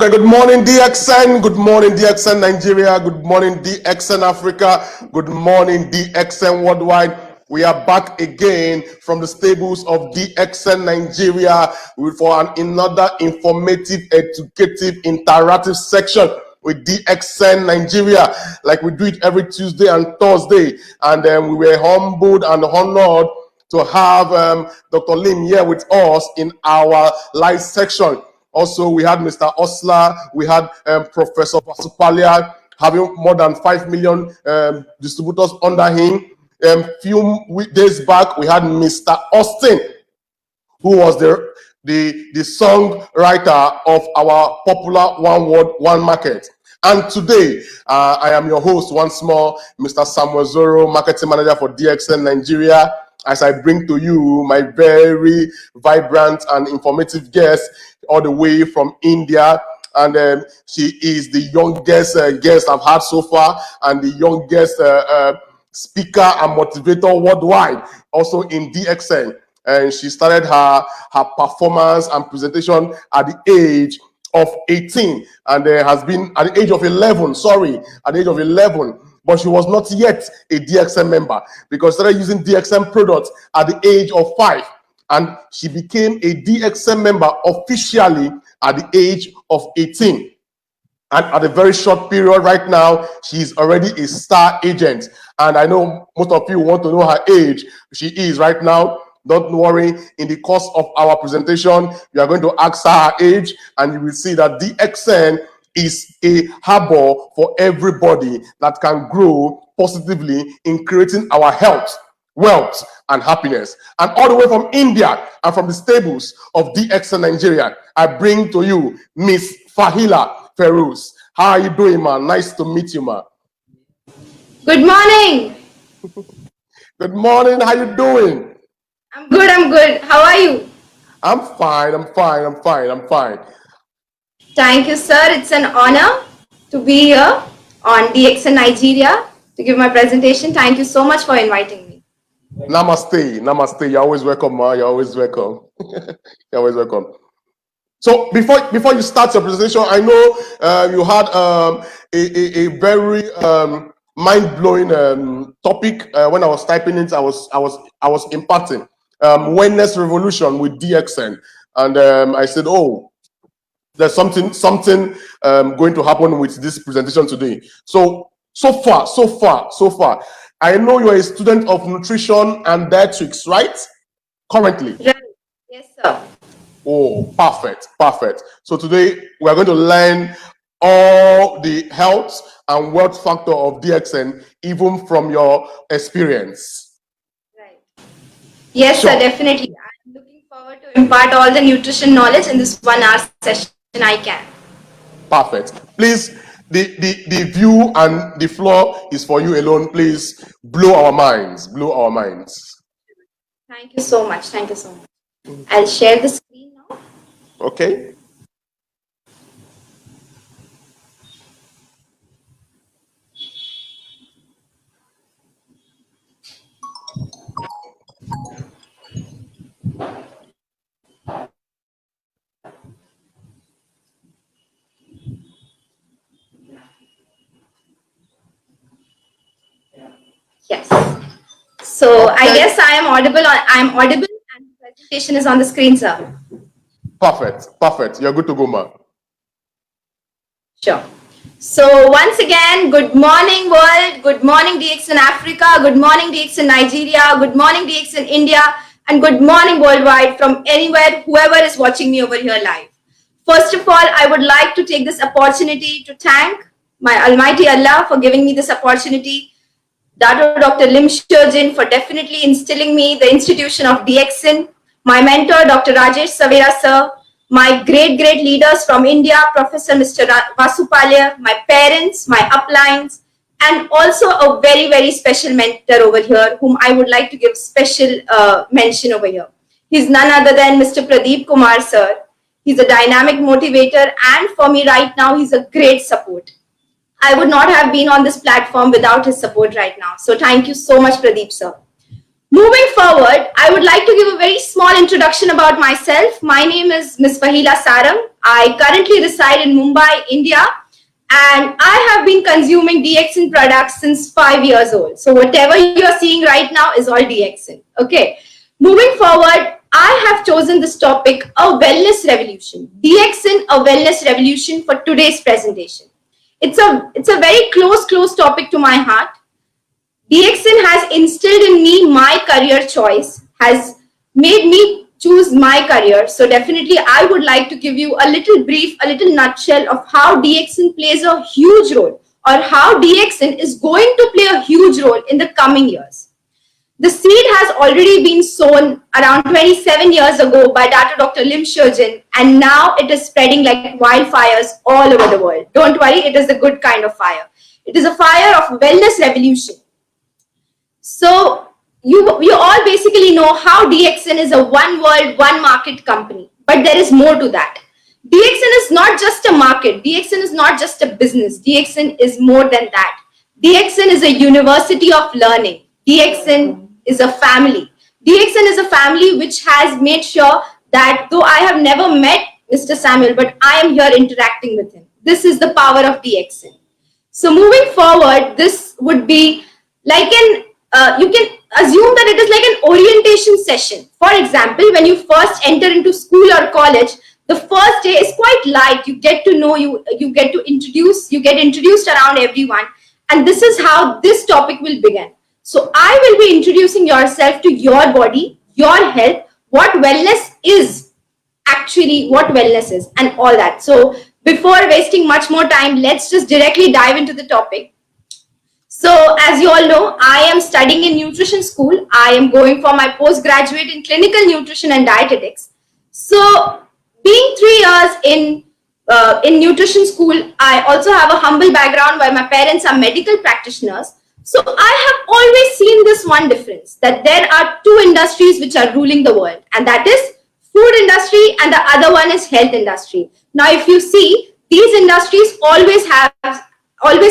Okay, good morning DXN, good morning DXN Nigeria, good morning DXN Africa, good morning DXN Worldwide. We are back again from the stables of DXN Nigeria for another informative, educative, interactive section with DXN Nigeria, like we do it every Tuesday and Thursday. And we were humbled and honored to have Dr. Lim here with us in our live section. Also, we had Mr. Osler, we had Professor Vasupalia having more than 5 million distributors under him. Few days back, we had Mr. Austin, who was the songwriter of our popular One Word, One Market. And today, I am your host once more, Mr. Samuel Zoro, Marketing Manager for DXN Nigeria, as I bring to you my very vibrant and informative guest all the way from India. And she is the youngest guest I've had so far, and the youngest speaker and motivator worldwide, also in DXN. And she started her performance and presentation at the age of 18, and has been at the age of 11, at the age of 11. But she was not yet a DXN member, because she started using DXN products at the age of 5. And she became a DXN member officially at the age of 18. And at a very short period right now, she is already a star agent. And I know most of you want to know her age. She is right now. Don't worry, in the course of our presentation, we are going to ask her age, and you will see that DXN is a harbor for everybody that can grow positively in creating our health, wealth, and happiness. And all the way from India and from the stables of DXN Nigeria, I bring to you Miss Fahila Feroz. How are you doing, man? Nice to meet you, man. Good morning. Good morning. How you doing? I'm good. I'm good. How are you? I'm fine. I'm fine. I'm fine. I'm fine. Thank you, sir. It's an honor to be here on DXN Nigeria to give my presentation. Thank you so much for inviting me. Namaste. Namaste. You're always welcome, ma. You're always welcome. You're always welcome. So before you start your presentation, I know you had a very mind-blowing topic. When I was typing it, I was imparting wellness revolution with DXN, and I said, oh, there's something going to happen with this presentation today. So far, I know you're a student of nutrition and dietetics, right? Currently. Right. Yes, sir. Oh, perfect. So today we are going to learn all the health and wealth factor of DXN, even from your experience. Right. Yes, sure, sir, definitely. I'm looking forward to impart all the nutrition knowledge in this 1 hour session I can. Perfect. Please, the view and the floor is for you alone. Please blow our minds. Thank you so much. I'll share the screen now. Okay. Yes. So okay. I guess I'm audible and the presentation is on the screen, sir. Perfect. You're good to go, ma'am. Sure. So once again, good morning world, good morning DXN Africa, good morning DXN Nigeria, good morning DXN India, and good morning worldwide from anywhere, whoever is watching me over here live. First of all, I would like to take this opportunity to thank my Almighty Allah for giving me this opportunity. Dr. Lim Shurjin for definitely instilling me the institution of DXN, my mentor, Dr. Rajesh Savera sir, my great leaders from India, Professor Mr. Vasupalia, my parents, my uplines, and also a very special mentor over here, whom I would like to give special mention over here. He's none other than Mr. Pradeep Kumar sir. He's a dynamic motivator, and for me right now, he's a great support. I would not have been on this platform without his support right now. So thank you so much, Pradeep sir. Moving forward, I would like to give a very small introduction about myself. My name is Ms. Fahila Sarang. I currently reside in Mumbai, India, and I have been consuming DXN products since 5 years old. So whatever you are seeing right now is all DXN. Okay. Moving forward, I have chosen this topic, a wellness revolution. DXN, a wellness revolution for today's presentation. It's a very close topic to my heart. DXN has instilled in me my career choice, has made me choose my career. So definitely I would like to give you a little brief, a little nutshell of how DXN plays a huge role, or how DXN is going to play a huge role in the coming years. The seed has already been sown around 27 years ago by Dr. Lim Shojin, and now it is spreading like wildfires all over the world. Don't worry, it is a good kind of fire. It is a fire of wellness revolution. So you all basically know how DXN is a one world, one market company, but there is more to that. DXN is not just a market. DXN is not just a business. DXN is more than that. DXN is a university of learning. DXN is a family. DXN is a family which has made sure that though I have never met Mr. Samuel, but I am here interacting with him. This is the power of DXN. So moving forward, this would be like you can assume that it is like an orientation session. For example, when you first enter into school or college, the first day is quite light. You get to know, you get introduced around everyone. And this is how this topic will begin. So I will be introducing yourself to your body, your health, what wellness is, actually what wellness is, and all that. So before wasting much more time, let's just directly dive into the topic. So as you all know, I am studying in nutrition school. I am going for my postgraduate in clinical nutrition and dietetics. So being 3 years in nutrition school, I also have a humble background where my parents are medical practitioners. So I have always seen this one difference, that there are two industries which are ruling the world, and that is food industry and the other one is health industry. Now, if you see, these industries always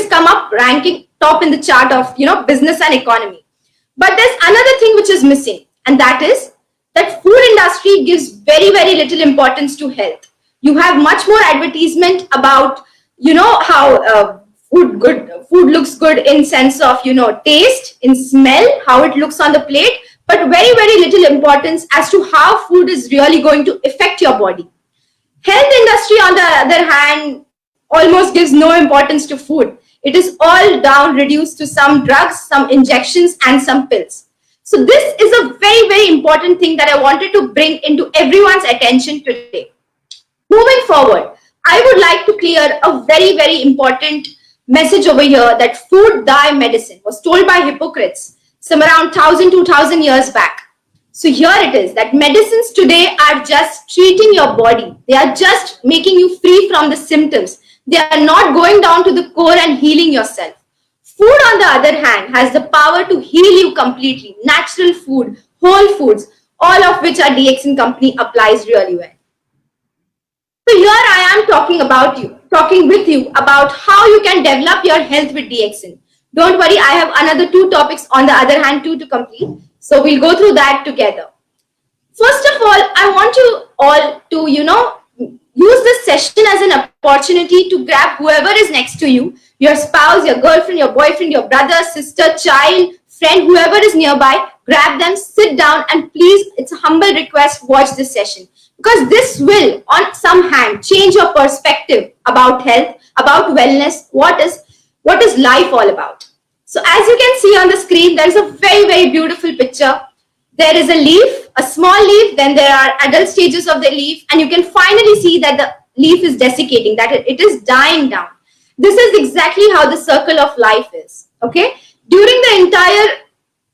come up ranking top in the chart of business and economy. But there's another thing which is missing, and that is that food industry gives very little importance to health. You have much more advertisement about how food looks good in sense of taste, in smell, how it looks on the plate, but very little importance as to how food is really going to affect your body. Health industry, on the other hand, almost gives no importance to food. It is all down reduced to some drugs, some injections, and some pills. So this is a very important thing that I wanted to bring into everyone's attention today. Moving forward, I would like to clear a very important message over here, that food thy medicine was told by Hippocrates some around 1000-2000 years back. So here it is, that medicines today are just treating your body. They are just making you free from the symptoms. They are not going down to the core and healing yourself. Food, on the other hand, has the power to heal you completely. Natural food, whole foods, all of which our DXN company applies really well. So here I am talking with you about how you can develop your health with DXN. Don't worry, I have another 2 topics on the other hand too to complete. So we'll go through that together. First of all, I want you all to, use this session as an opportunity to grab whoever is next to you, your spouse, your girlfriend, your boyfriend, your brother, sister, child, friend, whoever is nearby, grab them, sit down, and please, it's a humble request, watch this session. Because this will, on some hand, change your perspective about health, about wellness, what is life all about. So as you can see on the screen, there is a very beautiful picture. There is a leaf, a small leaf, then there are adult stages of the leaf, and you can finally see that the leaf is desiccating, that it is dying down. This is exactly how the circle of life is, okay? During the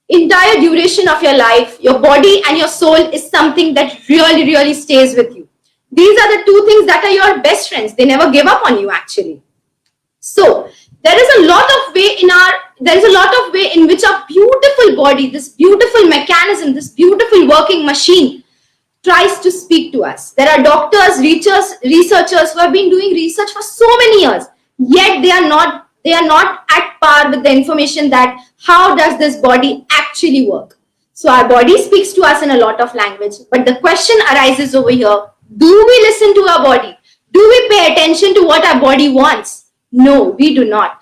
entire duration of your life, your body and your soul is something that really stays with you. These are the 2 things that are your best friends. They never give up on you, actually. So there is a lot of way in which our beautiful body, this beautiful mechanism, this beautiful working machine tries to speak to us. There are doctors, researchers who have been doing research for so many years, yet they are not at par with the information that how does this body actually work. So our body speaks to us in a lot of language. But the question arises over here, do we listen to our body? Do we pay attention to what our body wants? No, we do not.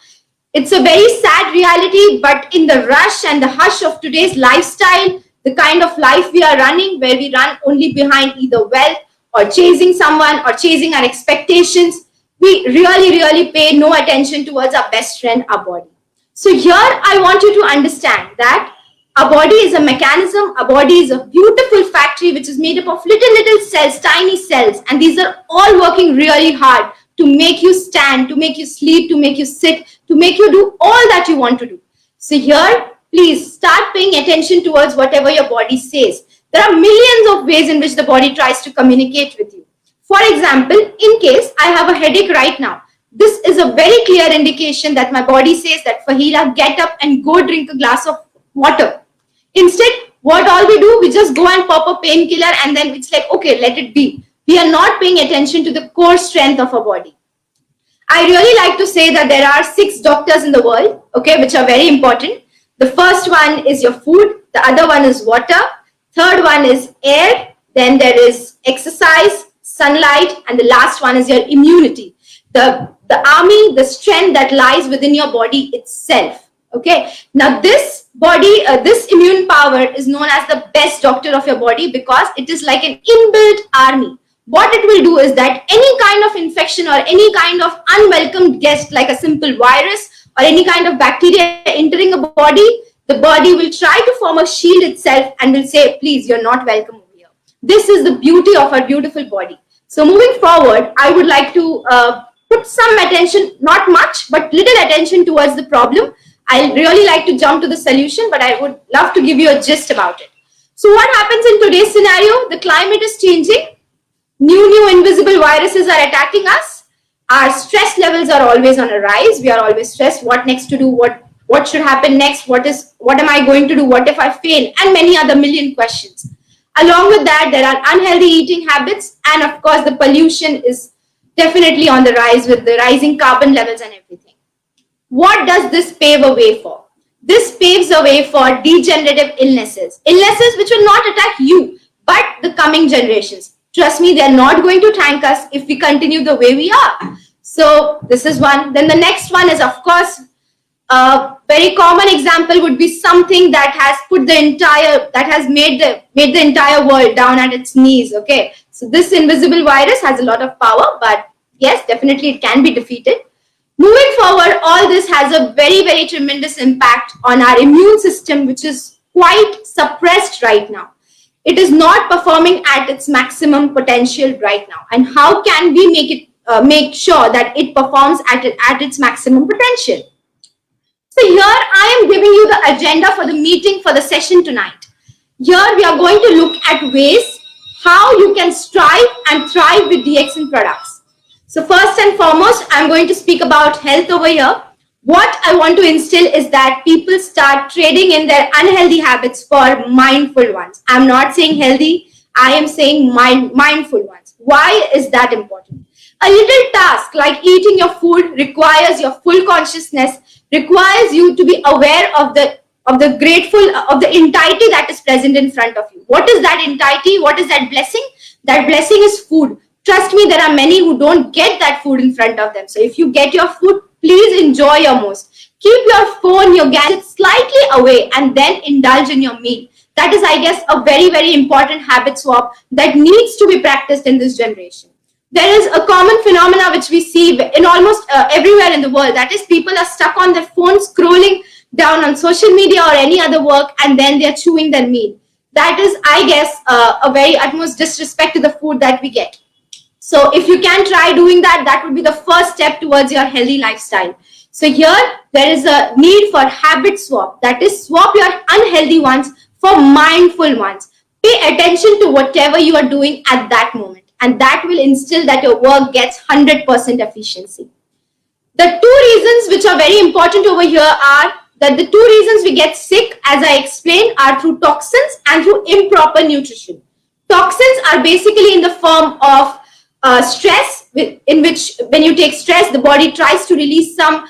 It's a very sad reality, but in the rush and the hush of today's lifestyle, the kind of life we are running, where we run only behind either wealth or chasing someone or chasing our expectations, we really pay no attention towards our best friend, our body. So here I want you to understand that our body is a mechanism, our body is a beautiful factory which is made up of little cells, tiny cells, and these are all working really hard to make you stand, to make you sleep, to make you sit, to make you do all that you want to do. So here, please start paying attention towards whatever your body says. There are millions of ways in which the body tries to communicate with you. For example, in case I have a headache right now, this is a very clear indication that my body says that, Fahila, get up and go drink a glass of water. Instead, what all we do, we just go and pop a painkiller and then it's like, okay, let it be. We are not paying attention to the core strength of our body. I really like to say that there are 6 doctors in the world, okay, which are very important. The first one is your food, the other one is water, third one is air, then there is exercise, sunlight, and the last one is your immunity. The army, the strength that lies within your body itself. Okay, now this body, this immune power is known as the best doctor of your body because it is like an inbuilt army. What it will do is that any kind of infection or any kind of unwelcome guest, like a simple virus or any kind of bacteria entering a body, the body will try to form a shield itself and will say, please, you're not welcome over here. This is the beauty of our beautiful body. So moving forward, I would like to put some attention, not much, but little attention towards the problem. I really like to jump to the solution, but I would love to give you a gist about it. So what happens in today's scenario? The climate is changing. New invisible viruses are attacking us. Our stress levels are always on a rise. We are always stressed. What next to do? What should happen next? What am I going to do? What if I fail? And many other million questions. Along with that, there are unhealthy eating habits. And of course, the pollution is definitely on the rise with the rising carbon levels and everything. What does this pave a way for? This paves a way for degenerative illnesses. Illnesses which will not attack you, but the coming generations. Trust me, they're not going to thank us if we continue the way we are. So this is one. Then the next one is, of course, a very common example would be something that has made the entire world down at its knees. Okay. So this invisible virus has a lot of power, but yes, definitely it can be defeated. Moving forward, all this has a very tremendous impact on our immune system, which is quite suppressed right now. It is not performing at its maximum potential right now. And how can we make sure that it performs at its maximum potential? So here I am giving you the agenda for the meeting for the session tonight. Here we are going to look at ways how you can strive and thrive with DXN products. So first and foremost, I'm going to speak about health over here. What I want to instill is that people start trading in their unhealthy habits for mindful ones. I'm not saying healthy, I am saying mindful ones. Why is that important? A little task like eating your food requires your full consciousness, requires you to be aware of the entirety that is present in front of you. What is that entirety? What is that blessing? That blessing is food. Trust me, there are many who don't get that food in front of them. So if you get your food, please enjoy your most. Keep your phone, your gadgets slightly away and then indulge in your meal. That is, I guess, a very important habit swap that needs to be practiced in this generation. There is a common phenomena which we see in almost everywhere in the world. That is, people are stuck on their phones, scrolling down on social media or any other work, and then they're chewing their meal. That is, I guess, a very utmost disrespect to the food that we get. So if you can try doing that, that would be the first step towards your healthy lifestyle. So here, there is a need for habit swap. That is, swap your unhealthy ones for mindful ones. Pay attention to whatever you are doing at that moment. And that will instill that your work gets 100% efficiency. The two reasons which are very important over here are that the two reasons we get sick, as I explained, are through toxins and through improper nutrition. Toxins are basically in the form of stress, in which when you take stress, the body tries to release some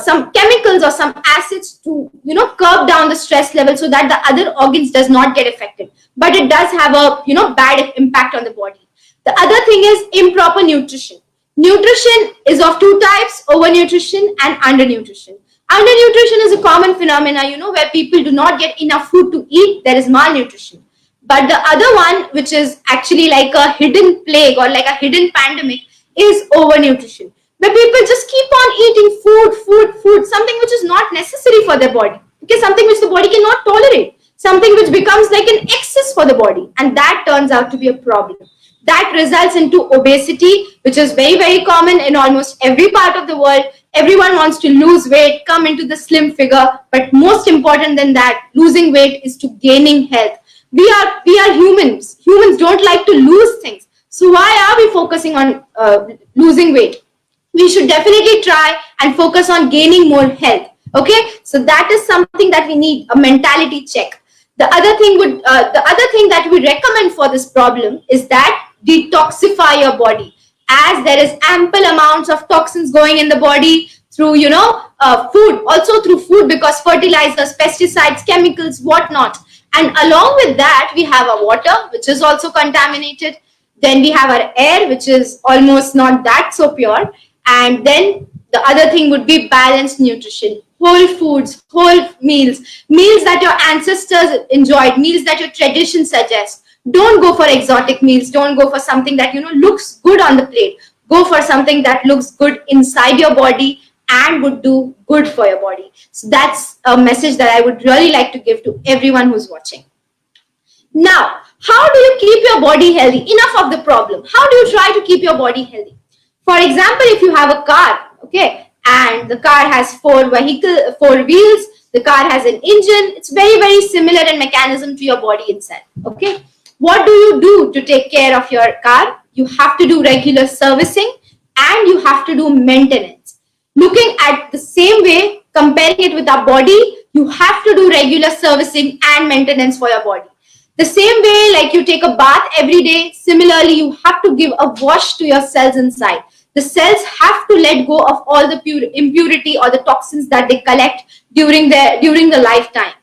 some chemicals or some acids to curb down the stress level so that the other organs does not get affected, but it does have a bad impact on the body. The other thing is improper nutrition. Nutrition is of two types: overnutrition and undernutrition. Undernutrition is a common phenomena, where people do not get enough food to eat. There is malnutrition. But the other one, which is actually like a hidden plague or like a hidden pandemic, is overnutrition, where people just keep on eating food, something which is not necessary for their body. Okay, something which the body cannot tolerate, something which becomes like an excess for the body, and that turns out to be a problem. That results into obesity, which is very, very common in almost every part of the world. Everyone wants to lose weight, come into the slim figure, but most important than that, losing weight is to gaining health. We are humans. Humans don't like to lose things. So why are we focusing on losing weight? We should definitely try and focus on gaining more health. Okay, so that is something that we need, a mentality check. The other thing that we recommend for this problem is that detoxify your body, as there is ample amounts of toxins going in the body through food, also through food, because fertilizers, pesticides, chemicals, whatnot. And along with that, we have our water, which is also contaminated. Then we have our air, which is almost not that so pure. And then the other thing would be balanced nutrition, whole foods, whole meals that your ancestors enjoyed, meals that your tradition suggests. Don't go for exotic meals. Don't go for something that looks good on the plate. Go for something that looks good inside your body and would do good for your body. So that's a message that I would really like to give to everyone who's watching. Now, how do you keep your body healthy? Enough of the problem. How do you try to keep your body healthy? For example, if you have a car, okay, and the car has four wheels, the car has an engine, it's very, very similar in mechanism to your body itself, okay? What do you do to take care of your car? You have to do regular servicing and you have to do maintenance. Looking at the same way, comparing it with our body, you have to do regular servicing and maintenance for your body. The same way, like you take a bath every day, similarly, you have to give a wash to your cells inside. The cells have to let go of all the impurity or the toxins that they collect during the lifetime.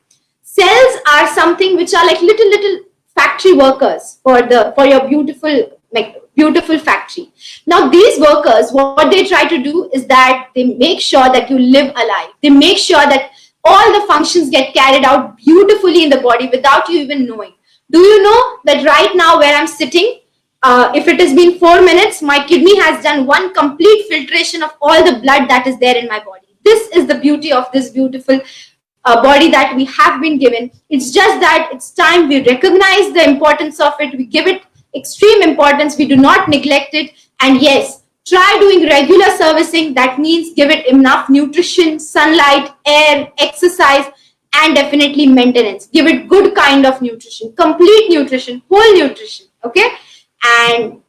Cells are something which are like little factory workers for your beautiful factory. Now these workers, what they try to do is that they make sure that you live alive. They make sure that all the functions get carried out beautifully in the body without you even knowing. Do you know that right now where I'm sitting, if it has been 4 minutes, my kidney has done one complete filtration of all the blood that is there in my body. This is the beauty of this beautiful body that we have been given. It's just that it's time we recognize the importance of it. We give it extreme importance. We do not neglect it. And yes, try doing regular servicing. That means give it enough nutrition, sunlight, air, exercise, and definitely maintenance. Give it good kind of nutrition, complete nutrition, whole nutrition. Okay. And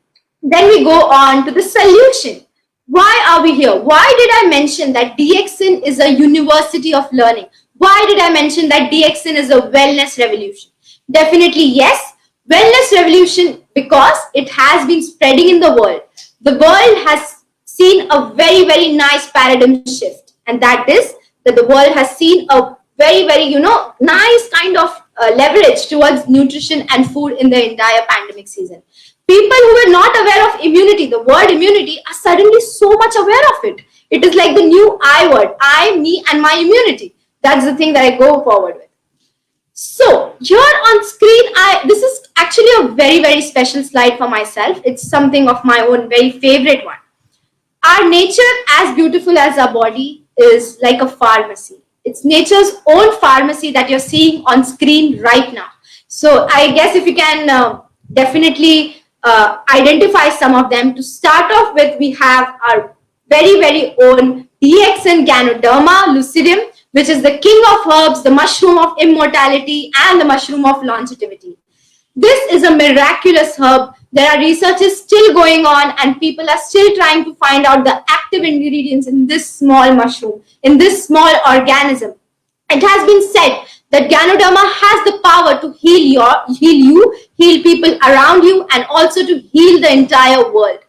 then we go on to the solution. Why are we here? Why did I mention that DXN is a university of learning? Why did I mention that DXN is a wellness revolution? Definitely yes, wellness revolution, because it has been spreading in the world. The world has seen a very, very nice paradigm shift, and that is that the world has seen a very, very, nice kind of leverage towards nutrition and food in the entire pandemic season. People who were not aware of immunity, the word immunity, are suddenly so much aware of it. It is like the new I word, I, me, and my immunity. That's the thing that I go forward with. So here on screen, this is actually a very, very special slide for myself. It's something of my own very favorite one. Our nature, as beautiful as our body, is like a pharmacy. It's nature's own pharmacy that you're seeing on screen right now. So I guess if you can definitely identify some of them. To start off with, we have our very, very own DXN Ganoderma lucidum, which is the king of herbs, the mushroom of immortality, and the mushroom of longevity. This is a miraculous herb. There are researches still going on, and people are still trying to find out the active ingredients in this small mushroom, in this small organism. It has been said that Ganoderma has the power to heal you, heal people around you, and also to heal the entire world.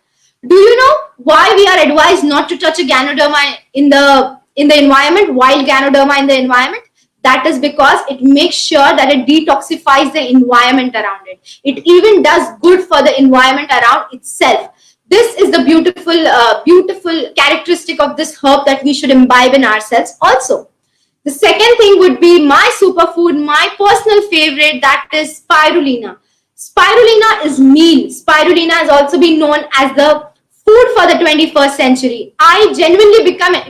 Do you know why we are advised not to touch a Ganoderma in the in the environment, wild Ganoderma in the environment? That is because it makes sure that it detoxifies the environment around it. It even does good for the environment around itself. This is the beautiful characteristic of this herb that we should imbibe in ourselves also. The second thing would be my superfood, my personal favorite, that is spirulina. Spirulina is meal. Spirulina has also been known as the food for the 21st century. I genuinely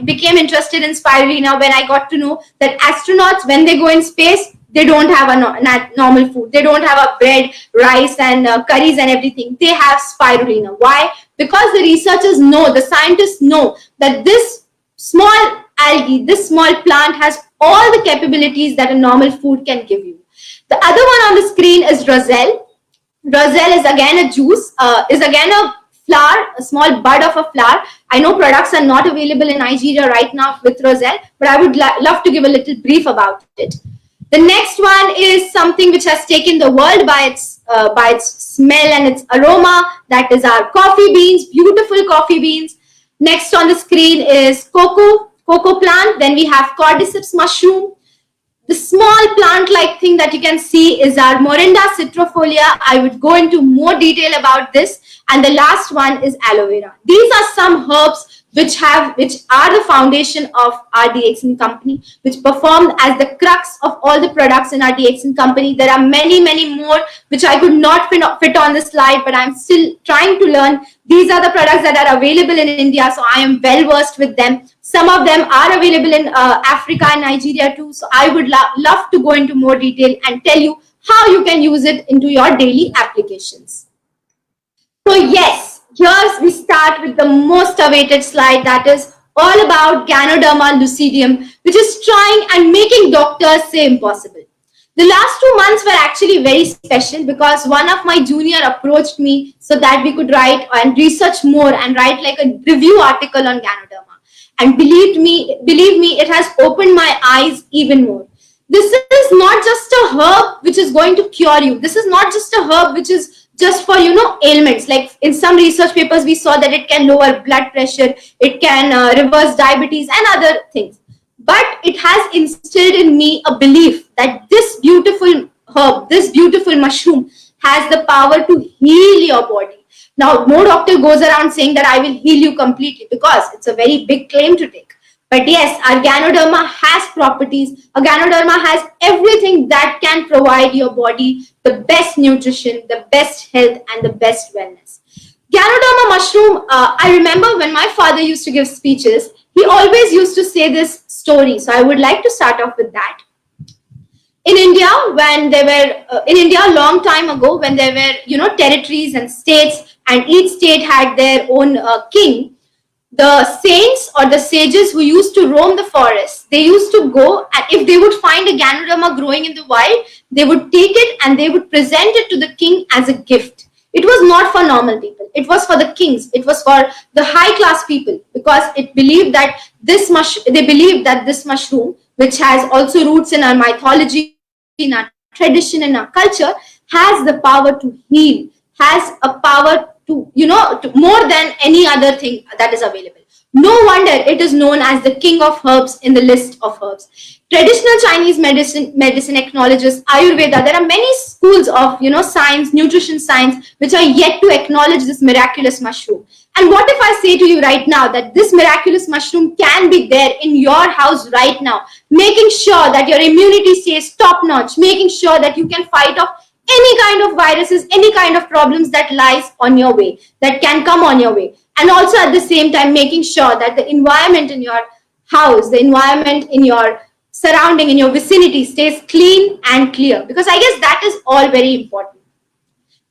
became interested in spirulina when I got to know that astronauts, when they go in space, they don't have a normal food. They don't have a bread, rice, and curries and everything. They have spirulina. Why? Because the researchers know, the scientists know that this small algae, this small plant has all the capabilities that a normal food can give you. The other one on the screen is roselle. Roselle is again a juice, is again a flower, a small bud of a flower. I know products are not available in Nigeria right now with roselle, but I would love to give a little brief about it. The next one is something which has taken the world by its smell and its aroma. That is our coffee beans, beautiful coffee beans. Next on the screen is cocoa plant. Then we have cordyceps mushroom. The small plant-like thing that you can see is our Morinda citrifolia. I would go into more detail about this. And the last one is aloe vera. These are some herbs which are the foundation of our DXN company, which perform as the crux of all the products in our DXN company. There are many more which I could not fit on the slide, but I'm still trying to learn. These are the products that are available in India, so I am well versed with them. Some of them are available in Africa and Nigeria too, so I would love to go into more detail and tell you how you can use it into your daily applications. So yes, here we start with the most awaited slide, that is all about Ganoderma lucidium, which is trying and making doctors say impossible. The last 2 months were actually very special because one of my junior approached me so that we could write and research more and write like a review article on Ganoderma. And believe me, it has opened my eyes even more. This is not just a herb which is going to cure you. This is not just a herb which is just for, ailments. Like in some research papers, we saw that it can lower blood pressure, it can reverse diabetes and other things. But it has instilled in me a belief that this beautiful herb, this beautiful mushroom has the power to heal your body. Now, no doctor goes around saying that I will heal you completely because it's a very big claim to take. But yes, our Ganoderma has properties. A Ganoderma has everything that can provide your body the best nutrition, the best health, and the best wellness. Ganoderma mushroom, I remember when my father used to give speeches, he always used to say this story. So I would like to start off with that. In India, when there were, a long time ago, when there were, territories and states, and each state had their own king, the saints or the sages who used to roam the forest, they used to go, and if they would find a Ganoderma growing in the wild, they would take it and they would present it to the king as a gift. It was not for normal people. It was for the kings. It was for the high class people, because it believed that this mushroom, which has also roots in our mythology, in our tradition, in our culture, has the power to heal, has a power to, to more than any other thing that is available. No wonder it is known as the king of herbs in the list of herbs. Traditional Chinese medicine acknowledges Ayurveda. There are many schools of, science, nutrition science, which are yet to acknowledge this miraculous mushroom. And what if I say to you right now that this miraculous mushroom can be there in your house right now, making sure that your immunity stays top notch, making sure that you can fight off any kind of viruses, any kind of problems that lies on your way, that can come on your way. And also at the same time, making sure that the environment in your house, the environment in your surrounding, in your vicinity stays clean and clear. Because I guess that is all very important.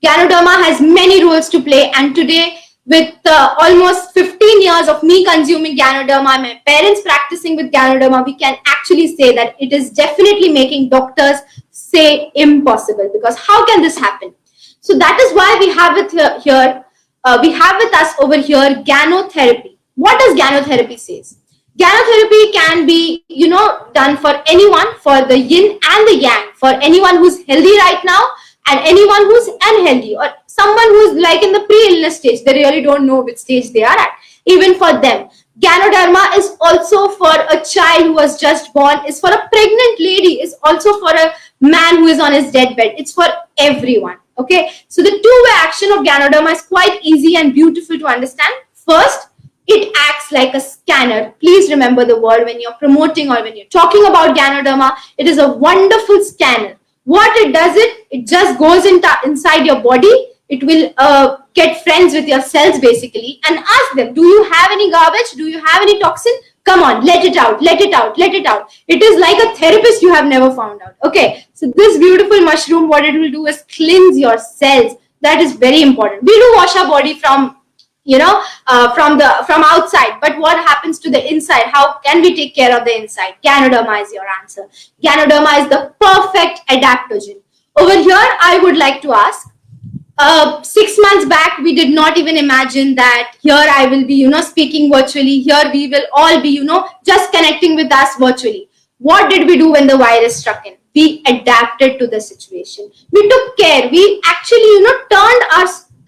Ganoderma has many roles to play, and today, with almost 15 years of me consuming Ganoderma, my parents practicing with Ganoderma, we can actually say that it is definitely making doctors say impossible, because how can this happen? So that is why we have it here. We have with us over here Ganotherapy. What does Ganotherapy says? Ganotherapy can be, done for anyone, for the yin and the yang, for anyone who's healthy right now and anyone who's unhealthy, or someone who's like in the pre-illness stage. They really don't know which stage they are at. Even for them, Ganoderma is also for a child who was just born, is for a pregnant lady, is also for a man who is on his deathbed. It's for everyone. Okay, so the two-way action of Ganoderma is quite easy and beautiful to understand. First, it acts like a scanner. Please remember the word when you're promoting or when you're talking about Ganoderma. It is a wonderful scanner. What it does, it just goes inside your body. It will get friends with your cells basically and ask them, do you have any garbage? Do you have any toxin? Come on, let it out, let it out, let it out. It is like a therapist you have never found out. Okay, so this beautiful mushroom, what it will do is cleanse your cells. That is very important. We do wash our body from from outside, but what happens to the inside? How can we take care of the inside? Ganoderma is your answer. Ganoderma is the perfect adaptogen. Over here, I would like to ask, 6 months back, we did not even imagine that here I will be, speaking virtually. Here we will all be, just connecting with us virtually. What did we do when the virus struck in? We adapted to the situation. We took care. We actually,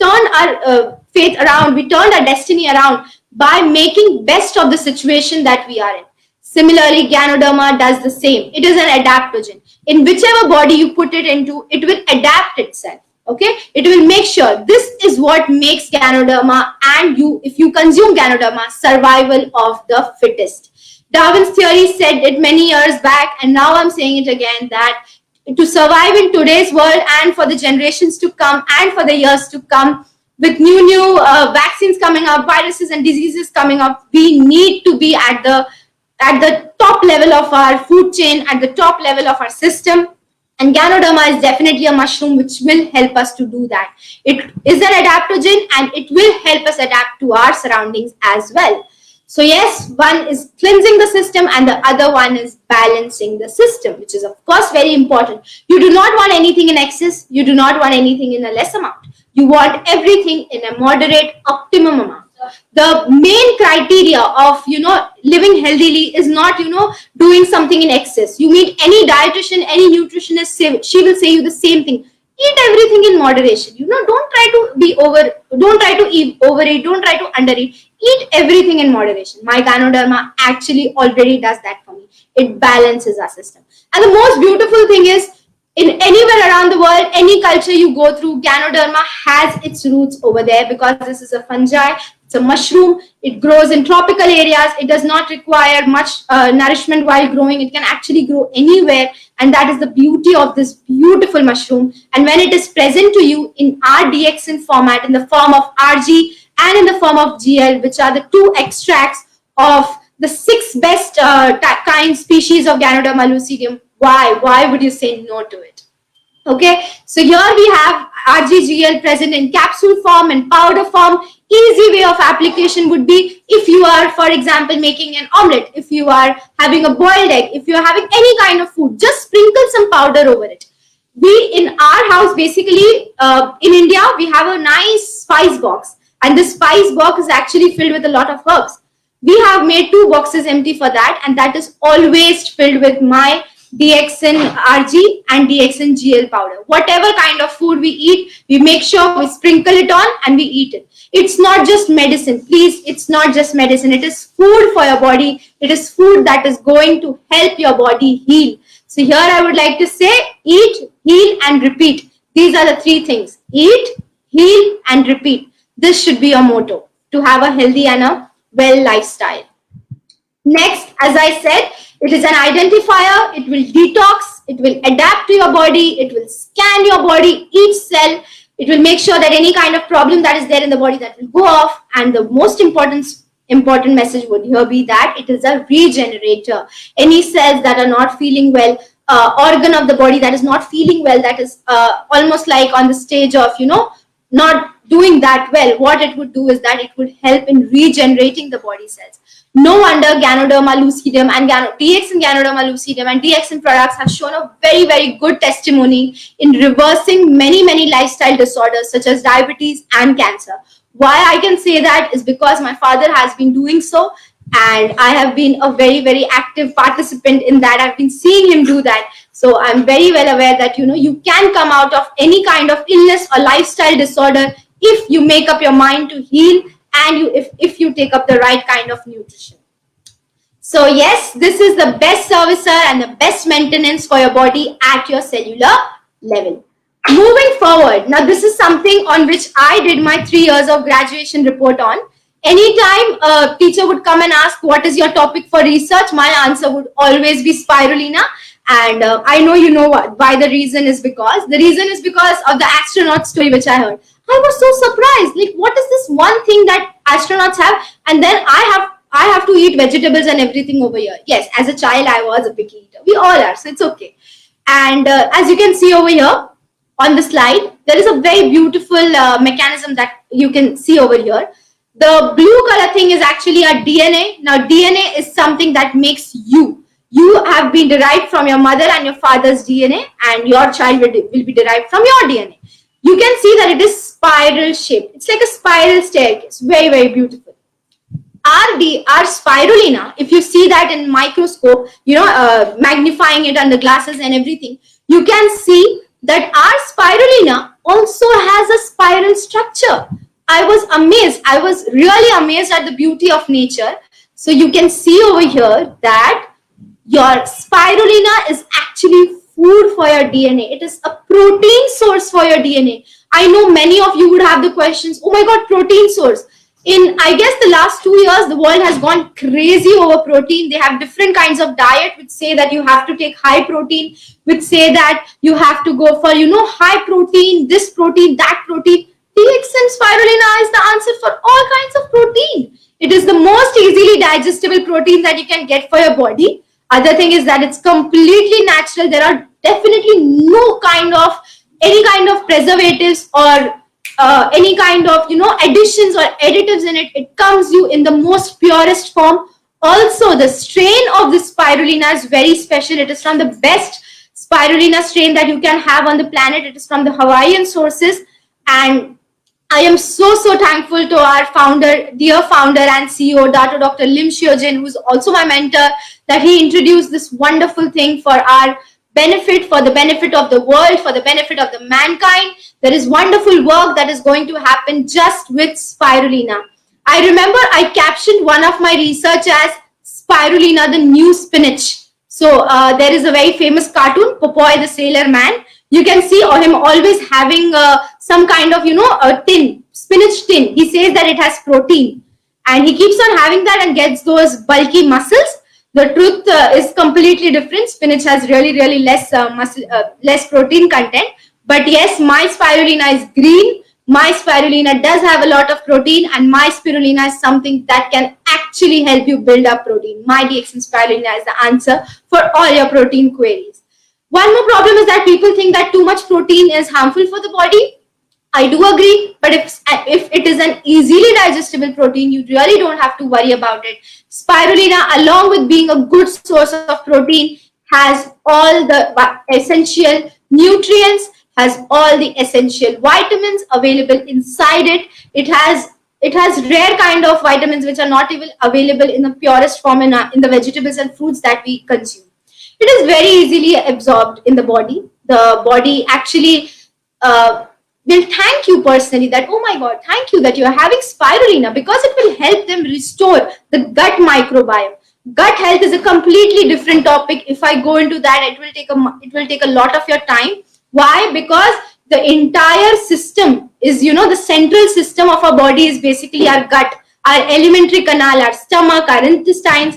turned our faith around. We turned our destiny around by making best of the situation that we are in. Similarly, Ganoderma does the same. It is an adaptogen. In whichever body you put it into, it will adapt itself. Okay, it will make sure. This is what makes Ganoderma, and if you consume Ganoderma, survival of the fittest. Darwin's theory said it many years back, and now I'm saying it again, that to survive in today's world and for the generations to come and for the years to come, with new vaccines coming up, viruses and diseases coming up, we need to be at the top level of our food chain, at the top level of our system. And Ganoderma is definitely a mushroom which will help us to do that. It is an adaptogen and it will help us adapt to our surroundings as well. So yes, one is cleansing the system and the other one is balancing the system, which is of course very important. You do not want anything in excess. You do not want anything in a less amount. You want everything in a moderate, optimum amount. The main criteria of, living healthily is not, doing something in excess. You meet any dietitian, any nutritionist, she will say you the same thing. Eat everything in moderation. Don't try to eat overeat, don't try to undereat. Eat everything in moderation. My Ganoderma actually already does that for me. It balances our system. And the most beautiful thing is, in anywhere around the world, any culture you go through, Ganoderma has its roots over there because this is a fungi. It's a mushroom. It grows in tropical areas. It does not require much nourishment while growing. It can actually grow anywhere. And that is the beauty of this beautiful mushroom. And when it is present to you in our DXN format, in the form of RG and in the form of GL, which are the two extracts of the 6 best kind species of Ganoderma lucidum, why would you say no to it? Okay, so here we have RGGL present in capsule form and powder form. Easy way of application would be if you are, for example, making an omelette, if you are having a boiled egg, if you are having any kind of food, just sprinkle some powder over it. We in our house, basically in India, we have a nice spice box, and this spice box is actually filled with a lot of herbs. We have made 2 boxes empty for that, and that is always filled with my DXN RG and DXN GL powder. Whatever kind of food we eat, we make sure we sprinkle it on and we eat it. It's not just medicine. Please, it's not just medicine. It is food for your body. It is food that is going to help your body heal. So here I would like to say, eat, heal and repeat. These are the 3 things. Eat, heal and repeat. This should be your motto to have a healthy and a well lifestyle. Next, as I said, it is an identifier. It will detox. It will adapt to your body. It will scan your body, each cell. It will make sure that any kind of problem that is there in the body, that will go off. And the most important message would here be that it is a regenerator. Any cells that are not feeling well, organ of the body that is not feeling well, that is almost like on the stage of, not doing that well, what it would do is that it would help in regenerating the body cells. No wonder Ganoderma lucidum and DXN Ganoderma lucidum and DXN products have shown a very, very good testimony in reversing many lifestyle disorders such as diabetes and cancer. Why I can say that is because my father has been doing so, and I have been a very, very active participant in that. I've been seeing him do that. So I'm very well aware that, you can come out of any kind of illness or lifestyle disorder if you make up your mind to heal and if you take up the right kind of nutrition. So yes, this is the best servicer and the best maintenance for your body at your cellular level. Moving forward, now this is something on which I did my 3 years of graduation report on. Anytime a teacher would come and ask what is your topic for research, my answer would always be spirulina. And I know you know why the reason is because of the astronaut story which I heard. I was so surprised. Like, what is this one thing that astronauts have? And then I have to eat vegetables and everything over here. Yes, as a child, I was a picky eater. We all are, so it's okay. And as you can see over here on the slide, there is a very beautiful mechanism that you can see over here. The blue color thing is actually a DNA. Now, DNA is something that makes you. You have been derived from your mother and your father's DNA, and your child will be derived from your DNA. You can see that it is spiral shaped. It's like a spiral staircase. Very, very beautiful. Our spirulina, if you see that in microscope, magnifying it under glasses and everything, you can see that our spirulina also has a spiral structure. I was amazed. I was really amazed at the beauty of nature. So you can see over here that your spirulina is actually food for your DNA. It is a protein source for your DNA. I know many of you would have the questions, oh my God, protein source. In, I guess, the last 2 years, the world has gone crazy over protein. They have different kinds of diet which say that you have to take high protein, which say that you have to go for, high protein, this protein, that protein. DXN spirulina is the answer for all kinds of protein. It is the most easily digestible protein that you can get for your body. Other thing is that it's completely natural. There are definitely any kind of preservatives or any kind of additions or additives in it. It comes you in the most purest form. Also, the strain of this spirulina is very special. It is from the best spirulina strain that you can have on the planet. It is from the Hawaiian sources, and I am so thankful to our founder, dear founder and CEO, Dr. Lim Xiojin, who is also my mentor, that he introduced this wonderful thing for our benefit, for the benefit of the world, for the benefit of the mankind. There is wonderful work that is going to happen just with spirulina. I remember I captioned one of my research as spirulina, the new spinach. So there is a very famous cartoon, Popeye the Sailor Man. You can see him always having some kind of, a tin, spinach tin. He says that it has protein. And he keeps on having that and gets those bulky muscles. The truth is completely different. Spinach has really less less protein content. But yes, my spirulina is green. My spirulina does have a lot of protein, and my spirulina is something that can actually help you build up protein. My DXN spirulina is the answer for all your protein queries. One more problem is that people think that too much protein is harmful for the body. I do agree, but if it is an easily digestible protein, you really don't have to worry about it. Spirulina, along with being a good source of protein, has all the essential nutrients, has all the essential vitamins available inside it. It has rare kind of vitamins which are not even available in the purest form in the vegetables and fruits that we consume. It is very easily absorbed in the body. The body actually will thank you personally that, oh my God, thank you that you are having spirulina, because it will help them restore the gut microbiome. Gut health is a completely different topic. If I go into that, it will take a lot of your time. Why? Because the entire system is, the central system of our body is basically our gut, our alimentary canal, our stomach, our intestines.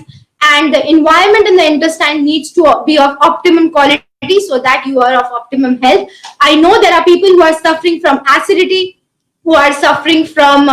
And the environment in the intestine needs to be of optimum quality so that you are of optimum health. I know there are people who are suffering from acidity, who are suffering from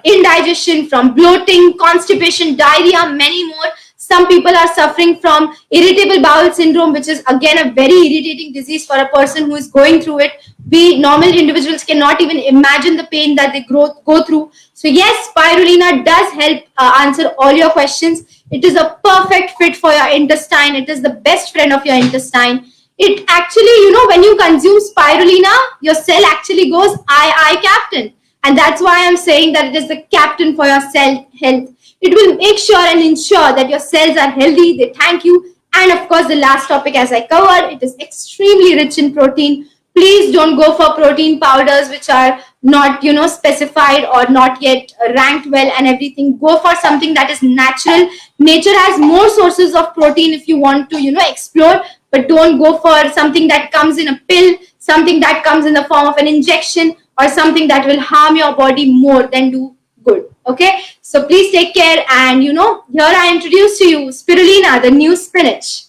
indigestion, from bloating, constipation, diarrhea, many more. Some people are suffering from irritable bowel syndrome, which is again a very irritating disease for a person who is going through it. We normal individuals cannot even imagine the pain that they go through. So yes, spirulina does help answer all your questions. It is a perfect fit for your intestine. It is the best friend of your intestine. It actually, when you consume spirulina, your cell actually goes, I, captain. And that's why I'm saying that it is the captain for your cell health. It will make sure and ensure that your cells are healthy. They thank you. And of course, the last topic as I covered, it is extremely rich in protein. Please don't go for protein powders which are not, specified or not yet ranked well and everything. Go for something that is natural. Nature has more sources of protein if you want to, explore, but don't go for something that comes in a pill, something that comes in the form of an injection, or something that will harm your body more than do good. Okay, so please take care. And here I introduce to you spirulina, the new spinach.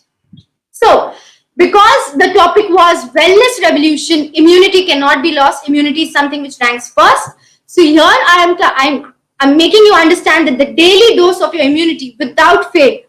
So, because the topic was wellness revolution, immunity cannot be lost. Immunity is something which ranks first. So here I'm making you understand that the daily dose of your immunity without fail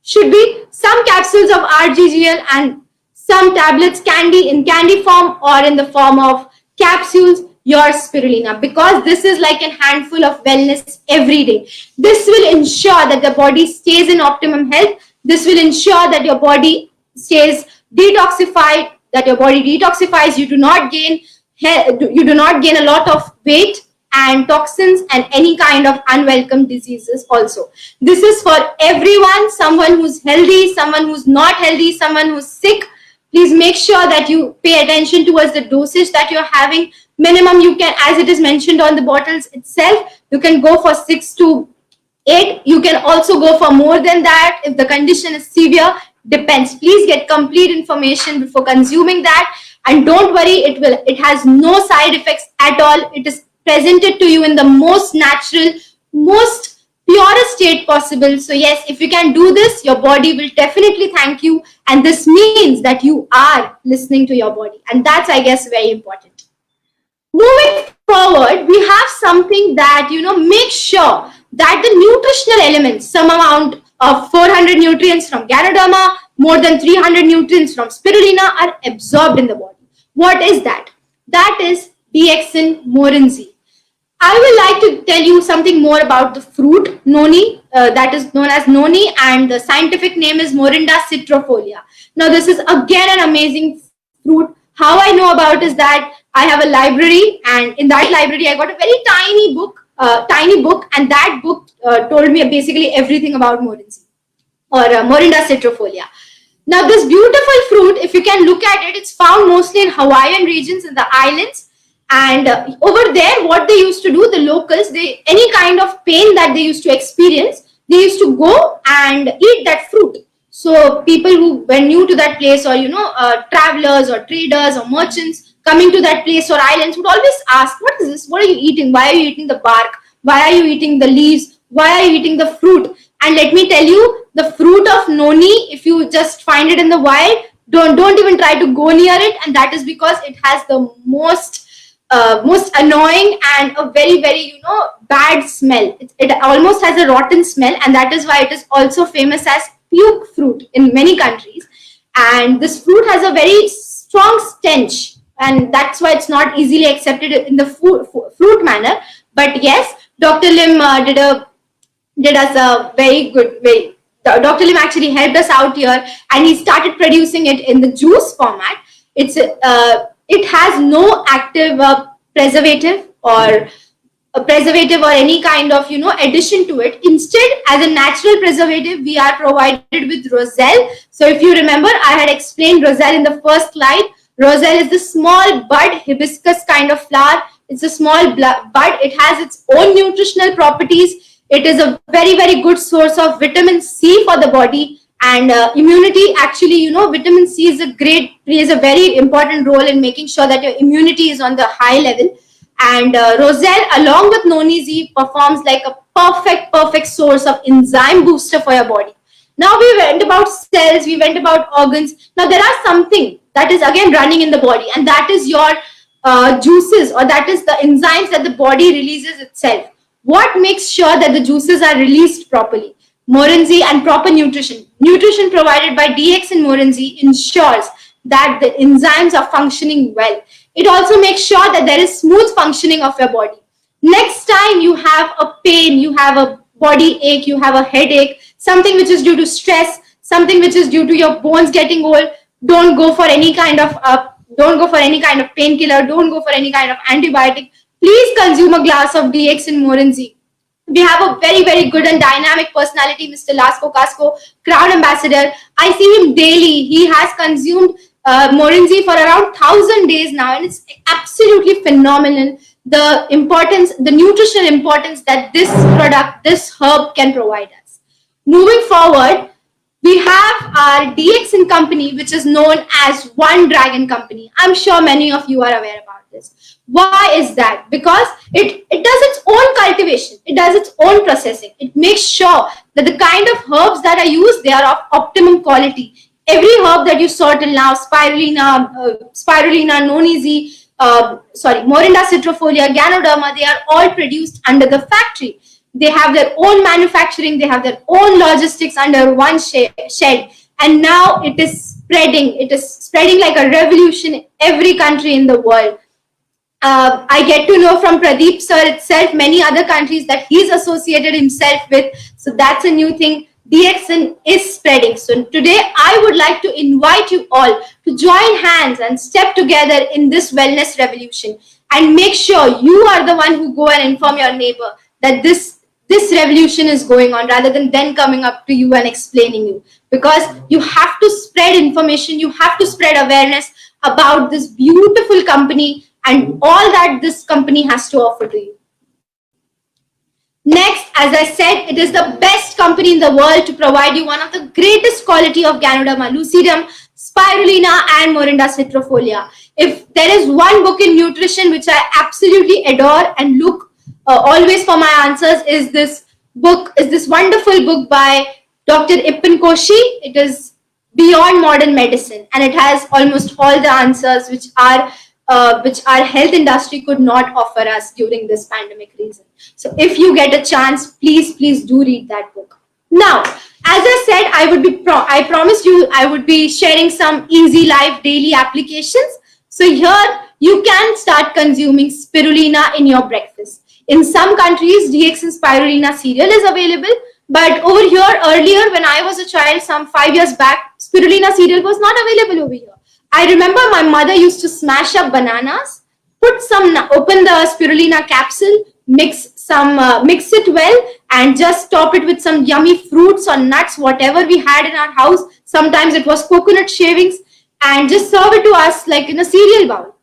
should be some capsules of RGGL and some tablets in candy form or in the form of capsules, your spirulina, because this is like a handful of wellness every day. This will ensure that the body stays in optimum health. This will ensure that your body stays detoxified, that your body detoxifies. You do not gain a lot of weight and toxins and any kind of unwelcome diseases also. This is for everyone, someone who's healthy, someone who's not healthy, someone who's sick. Please make sure that you pay attention towards the dosage that you're having. Minimum you can, as it is mentioned on the bottles itself, you can go for 6 to 8. You can also go for more than that if the condition is severe. Depends. Please get complete information before consuming that, and don't worry, it has no side effects at all. It is presented to you in the most natural, most purest state possible. So yes, if you can do this, your body will definitely thank you, and this means that you are listening to your body, and that's, I guess, very important. Moving forward, we have something that, make sure that the nutritional elements, some amount of 400 nutrients from Ganoderma, more than 300 nutrients from spirulina are absorbed in the body. What is that? That is DXN Morinzi. I would like to tell you something more about the fruit, noni, that is known as noni, and the scientific name is Morinda citrifolia. Now, this is again an amazing fruit. How I know about is that I have a library, and in that library, I got a very tiny book, and that book told me basically everything about Morinzi or Morinda citrifolia. Now, this beautiful fruit, if you can look at it, it's found mostly in Hawaiian regions, in the islands. And over there, what they used to do, the locals, any kind of pain that they used to experience, they used to go and eat that fruit. So people who were new to that place, or travelers or traders or merchants coming to that place or islands would always ask, what is this? What are you eating? Why are you eating the bark? Why are you eating the leaves? Why are you eating the fruit? And let me tell you, the fruit of noni, if you just find it in the wild, don't even try to go near it. And that is because it has the most annoying and a very, very, bad smell. It almost has a rotten smell, and that is why it is also famous as puke fruit in many countries. And this fruit has a very strong stench, and that's why it's not easily accepted in the fruit manner. But yes, Dr. Lim did us a very good way. Dr. Lim actually helped us out here, and he started producing it in the juice format. It has no active preservative or any kind of addition to it. Instead, as a natural preservative, we are provided with roselle. So if you remember, I had explained roselle in the first slide. Roselle is the small bud hibiscus kind of flower. It's a small bud. It has its own nutritional properties. It is a very, very good source of vitamin C for the body. And immunity, actually, vitamin C plays a very important role in making sure that your immunity is on the high level. And roselle, along with noni, performs like a perfect source of enzyme booster for your body. Now we went about cells, we went about organs. Now there are something that is again running in the body, and that is your juices, or that is the enzymes that the body releases itself. What makes sure that the juices are released properly? Morinzi and proper nutrition. Nutrition provided by DXN Morinzi ensures that the enzymes are functioning well. It also makes sure that there is smooth functioning of your body. Next time you have a pain, you have a body ache, you have a headache, something which is due to stress, something which is due to your bones getting old, don't go for any kind of painkiller, don't go for any kind of antibiotic. Please consume a glass of DXN Morinzi. We have a very, very good and dynamic personality, Mr. Lasco Casco, Crown Ambassador. I see him daily. He has consumed Morinzi for around 1,000 days now, and it's absolutely phenomenal. The importance, the nutritional importance that this product, this herb can provide us. Moving forward, we have our DXN company, which is known as One Dragon Company. I'm sure many of you are aware about this. Why is that? Because it does its own cultivation, it does its own processing. It makes sure that the kind of herbs that are used, they are of optimum quality. Every herb that you saw till now, spirulina, nonizi, Morinda citrifolia, Ganoderma, they are all produced under the factory. They have their own manufacturing, they have their own logistics under one shed, and now it is spreading like a revolution in every country in the world. I get to know from Pradeep sir itself many other countries that he's associated himself with, so that's a new thing. DXN is spreading. So today I would like to invite you all to join hands and step together in this wellness revolution, and make sure you are the one who go and inform your neighbor that this revolution is going on, rather than then coming up to you and explaining you. Because you have to spread information, you have to spread awareness about this beautiful company and all that this company has to offer to you. Next, as I said, it is the best company in the world to provide you one of the greatest quality of Ganoderma lucidum, spirulina, and Morinda citrifolia. If there is one book in nutrition which I absolutely adore and look always for my answers, is this wonderful book by Dr. Ipin Koshi. It is Beyond Modern Medicine, and it has almost all the answers which our health industry could not offer us during this pandemic reason. So if you get a chance, please do read that book. Now, as I said, I promised you I would be sharing some easy life daily applications. So here you can start consuming spirulina in your breakfast. In some countries, DXN spirulina cereal is available, but over here earlier when I was a child, some 5 years back, spirulina cereal was not available over here. I remember my mother used to smash up bananas, open the spirulina capsule, mix it well, and just top it with some yummy fruits or nuts, whatever we had in our house. Sometimes it was coconut shavings, and just serve it to us like in a cereal bowl.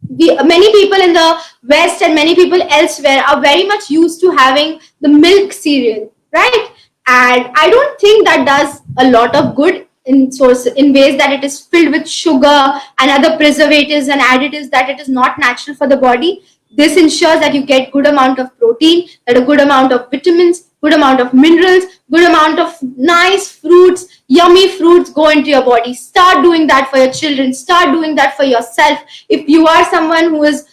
Many people in the West and many people elsewhere are very much used to having the milk cereal, right? And I don't think that does a lot of good in ways that it is filled with sugar and other preservatives and additives that it is not natural for the body. This ensures that you get good amount of protein, that a good amount of vitamins, good amount of minerals, good amount of nice fruits, yummy fruits go into your body. Start doing that for your children. Start doing that for yourself. If you are someone who is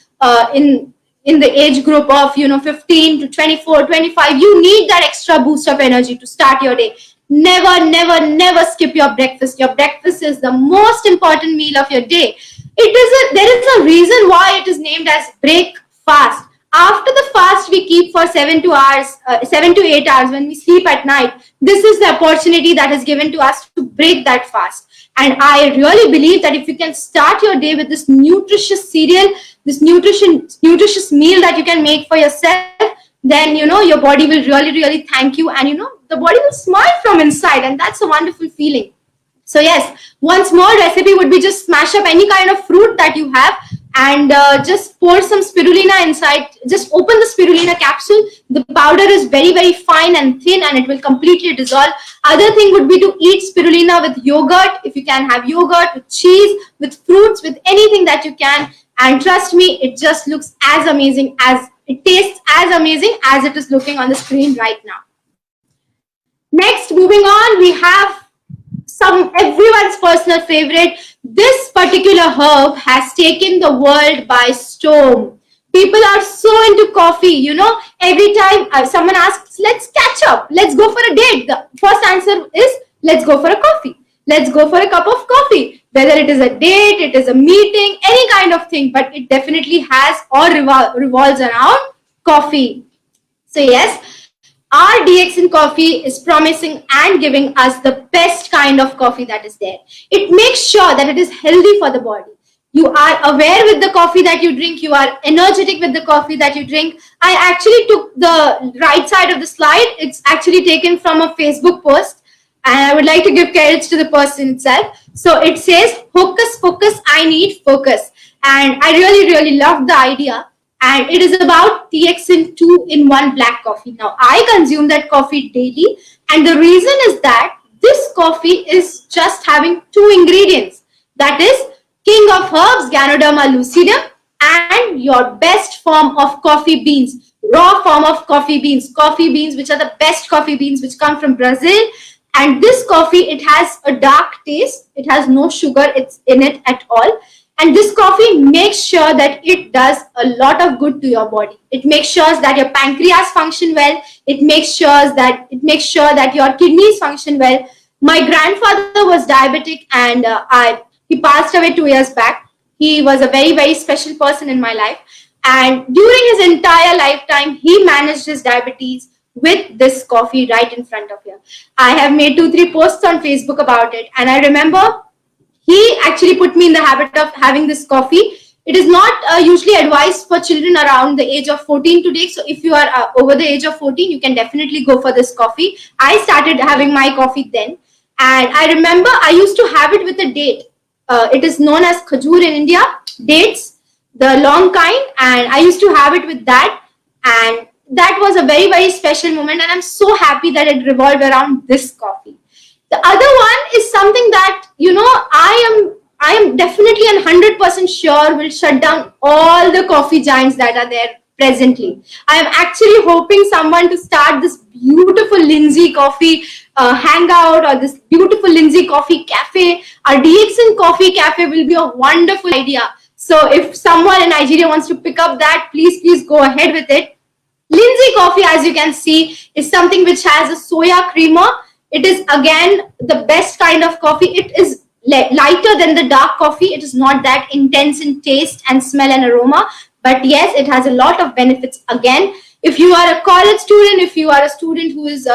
in the age group of 15 to 24, 25, you need that extra boost of energy to start your day. Never skip your breakfast. Your breakfast is the most important meal of your day. There is a reason why it is named as break fast. After the fast we keep for 7 to 8 hours when we sleep at night, this is the opportunity that is given to us to break that fast. And I really believe that if you can start your day with this nutritious cereal, this nutritious meal that you can make for yourself, then your body will really thank you, and the body will smile from inside, and that's a wonderful feeling. So yes, one small recipe would be just smash up any kind of fruit that you have and just pour some spirulina inside. Just open the spirulina capsule. The powder is very fine and thin, and it will completely dissolve. Other thing would be to eat spirulina with yogurt. If you can have yogurt, with cheese, with fruits, with anything that you can. And trust me, it just looks as amazing as it tastes as amazing as it is looking on the screen right now. Next, moving on, we have everyone's personal favorite. This particular herb has taken the world by storm. People are so into coffee, every time someone asks, let's catch up, let's go for a date, the first answer is, let's go for a coffee. Let's go for a cup of coffee. Whether it is a date, it is a meeting, any kind of thing, but it definitely has or revolves around coffee. So yes, our DXN coffee is promising and giving us the best kind of coffee that is there. It makes sure that it is healthy for the body. You are aware with the coffee that you drink. You are energetic with the coffee that you drink. I actually took the right side of the slide. It's actually taken from a Facebook post. and I would like to give credits to the person itself. So it says, "Hocus pocus, I need focus," and I really love the idea. And it is about TXN 2-in-1 black coffee. Now I consume that coffee daily, and the reason is that this coffee is just having two ingredients. That is king of herbs, Ganoderma lucidum, and your best form of coffee beans, raw form of coffee beans which are the best coffee beans which come from Brazil. And this coffee, it has a dark taste, it has no sugar it's in it at all. And this coffee makes sure that it does a lot of good to your body. It makes sure that your pancreas function well. It makes sure that your kidneys function well. My grandfather was diabetic, and he passed away 2 years back. He was a very special person in my life, and during his entire lifetime he managed his diabetes with this coffee right in front of you. I have made 2-3 posts on Facebook about it, and I remember he actually put me in the habit of having this coffee. It is not usually advised for children around the age of 14 to take. So if you are over the age of 14, you can definitely go for this coffee. I started having my coffee then. And I remember I used to have it with a date. It is known as khajur in India, dates, the long kind. And I used to have it with that. And that was a very special moment. And I'm so happy that it revolved around this coffee. The other one is something that, I am definitely 100% sure will shut down all the coffee giants that are there presently. I am actually hoping someone to start this beautiful Lindsay coffee hangout, or this beautiful Lindsay coffee cafe. Our DXN coffee cafe will be a wonderful idea. So if someone in Nigeria wants to pick up that, please go ahead with it. Lindsay coffee, as you can see, is something which has a soya creamer. It is again the best kind of coffee. It is lighter than the dark coffee. It is not that intense in taste and smell and aroma, but yes, it has a lot of benefits. Again, if you are a college student, if you are a student who is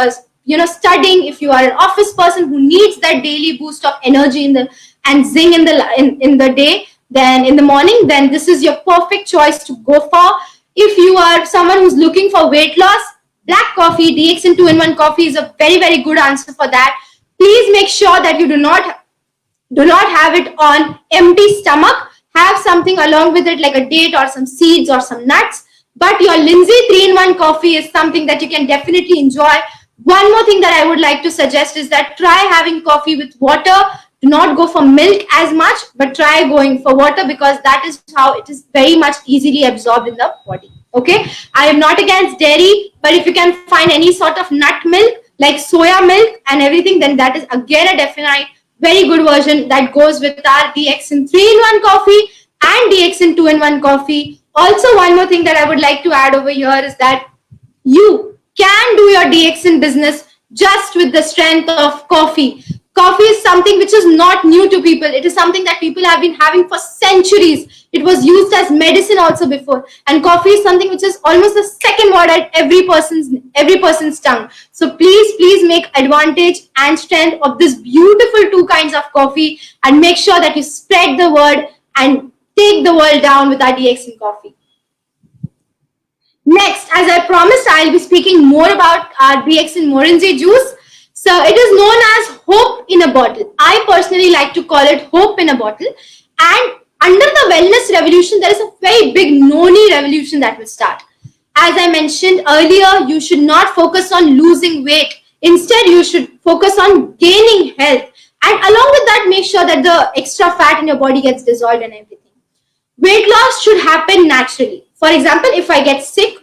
studying, if you are an office person who needs that daily boost of energy and zing in the day, then in the morning, then this is your perfect choice to go for. If you are someone who's looking for weight loss, black coffee, DXN 2-in-1 coffee is a very good answer for that. Please make sure that you do not have it on empty stomach. Have something along with it, like a date or some seeds or some nuts. But your Lindsay 3-in-1 coffee is something that you can definitely enjoy. One more thing that I would like to suggest is that try having coffee with water. Do not go for milk as much, but try going for water, because that is how it is very much easily absorbed in the body. Okay, I am not against dairy, but if you can find any sort of nut milk like soya milk and everything, then that is again a definite very good version that goes with our DXN 3-in-1 coffee and DXN 2-in-1 coffee. Also, one more thing that I would like to add over here is that you can do your DXN business just with the strength of coffee. Coffee is something which is not new to people. It is something that people have been having for centuries. It was used as medicine also before. And coffee is something which is almost the second word at every person's tongue. So please make advantage and strength of this beautiful two kinds of coffee, and make sure that you spread the word and take the world down with our DXN coffee. Next, as I promised, I'll be speaking more about our DXN Morinze juice. So it is known as hope in a bottle. I personally like to call it hope in a bottle. And under the wellness revolution, there is a very big noni revolution that will start. As I mentioned earlier, you should not focus on losing weight. Instead, you should focus on gaining health. And along with that, make sure that the extra fat in your body gets dissolved and everything. Weight loss should happen naturally. For example, if I get sick,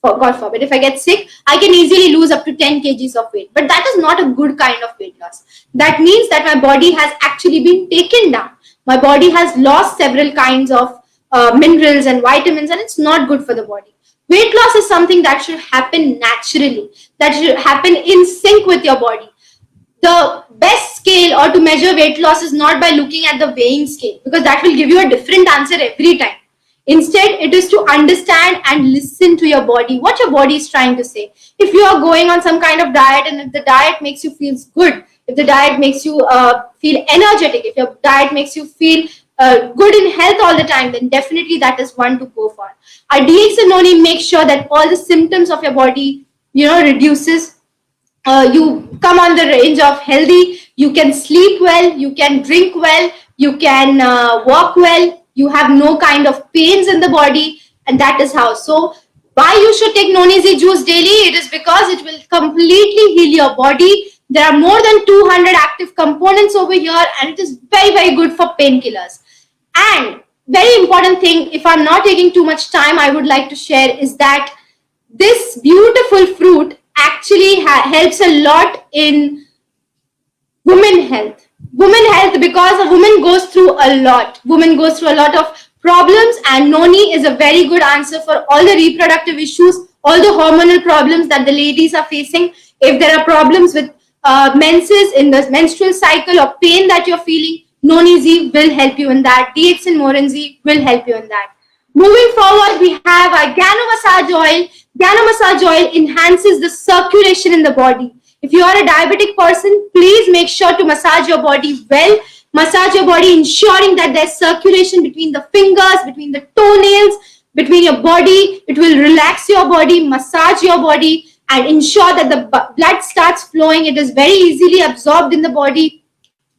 God forbid, if I get sick, I can easily lose up to 10 kgs of weight. But that is not a good kind of weight loss. That means that my body has actually been taken down. My body has lost several kinds of minerals and vitamins, and it's not good for the body. Weight loss is something that should happen naturally, that should happen in sync with your body. The best scale or to measure weight loss is not by looking at the weighing scale, because that will give you a different answer every time. Instead, it is to understand and listen to your body, what your body is trying to say. If you are going on some kind of diet, and if the diet makes you feel good, if the diet makes you feel energetic, if your diet makes you feel good in health all the time, then definitely that is one to go for. Our DXN only makes sure that all the symptoms of your body, reduces. you come on the range of healthy. You can sleep well, you can drink well, you can walk well, you have no kind of pains in the body, and that is how. So why you should take noni juice daily? It is because it will completely heal your body. There are more than 200 active components over here, and it is very, very good for painkillers. And very important thing, if I'm not taking too much time, I would like to share is that this beautiful fruit actually helps a lot in women health. Women health, because a woman goes through a lot. Women goes through a lot of problems, and noni is a very good answer for all the reproductive issues, all the hormonal problems that the ladies are facing. If there are problems with menses in the menstrual cycle or pain that you're feeling, noni Z will help you in that. DXN Morenzi will help you in that. Moving forward, we have our Gano Massage Oil. Gano Massage Oil enhances the circulation in the body. If you are a diabetic person, please make sure to massage your body well. Massage your body, ensuring that there's circulation between the fingers, between the toenails, between your body. It will relax your body, massage your body, and ensure that the blood starts flowing. It is very easily absorbed in the body.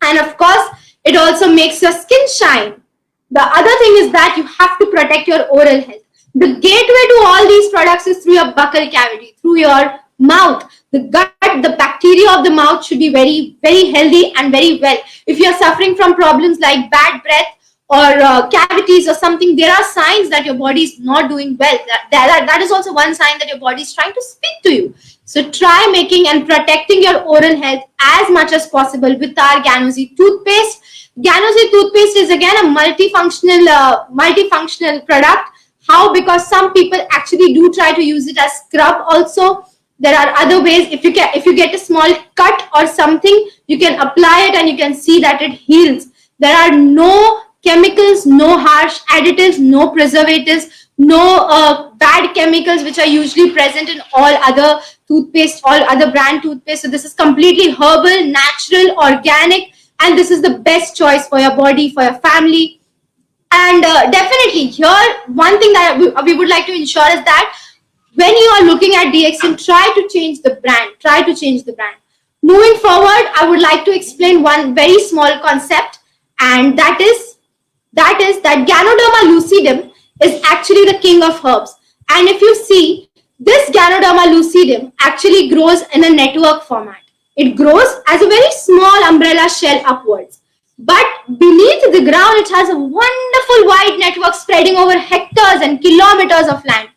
And of course, it also makes your skin shine. The other thing is that you have to protect your oral health. The gateway to all these products is through your buccal cavity, through your mouth. The gut, the bacteria of the mouth should be very, very healthy and very well. If you are suffering from problems like bad breath or cavities or something, there are signs that your body is not doing well. That is also one sign that your body is trying to speak to you. So try making and protecting your oral health as much as possible with our Ganozi toothpaste. Ganozi toothpaste is again a multifunctional product. How? Because some people actually do try to use it as scrub also. There are other ways. If you get a small cut or something, you can apply it and you can see that it heals. There are no chemicals, no harsh additives, no preservatives, no bad chemicals which are usually present in all other toothpaste, all other brand toothpaste. So this is completely herbal, natural, organic, and this is the best choice for your body, for your family. And definitely here, one thing that we would like to ensure is that when you are looking at DXN, try to change the brand. Try to change the brand. Moving forward, I would like to explain one very small concept, and that is that Ganoderma lucidum is actually the king of herbs. And if you see, this Ganoderma lucidum actually grows in a network format. It grows as a very small umbrella shell upwards. But beneath the ground, it has a wonderful wide network spreading over hectares and kilometers of land.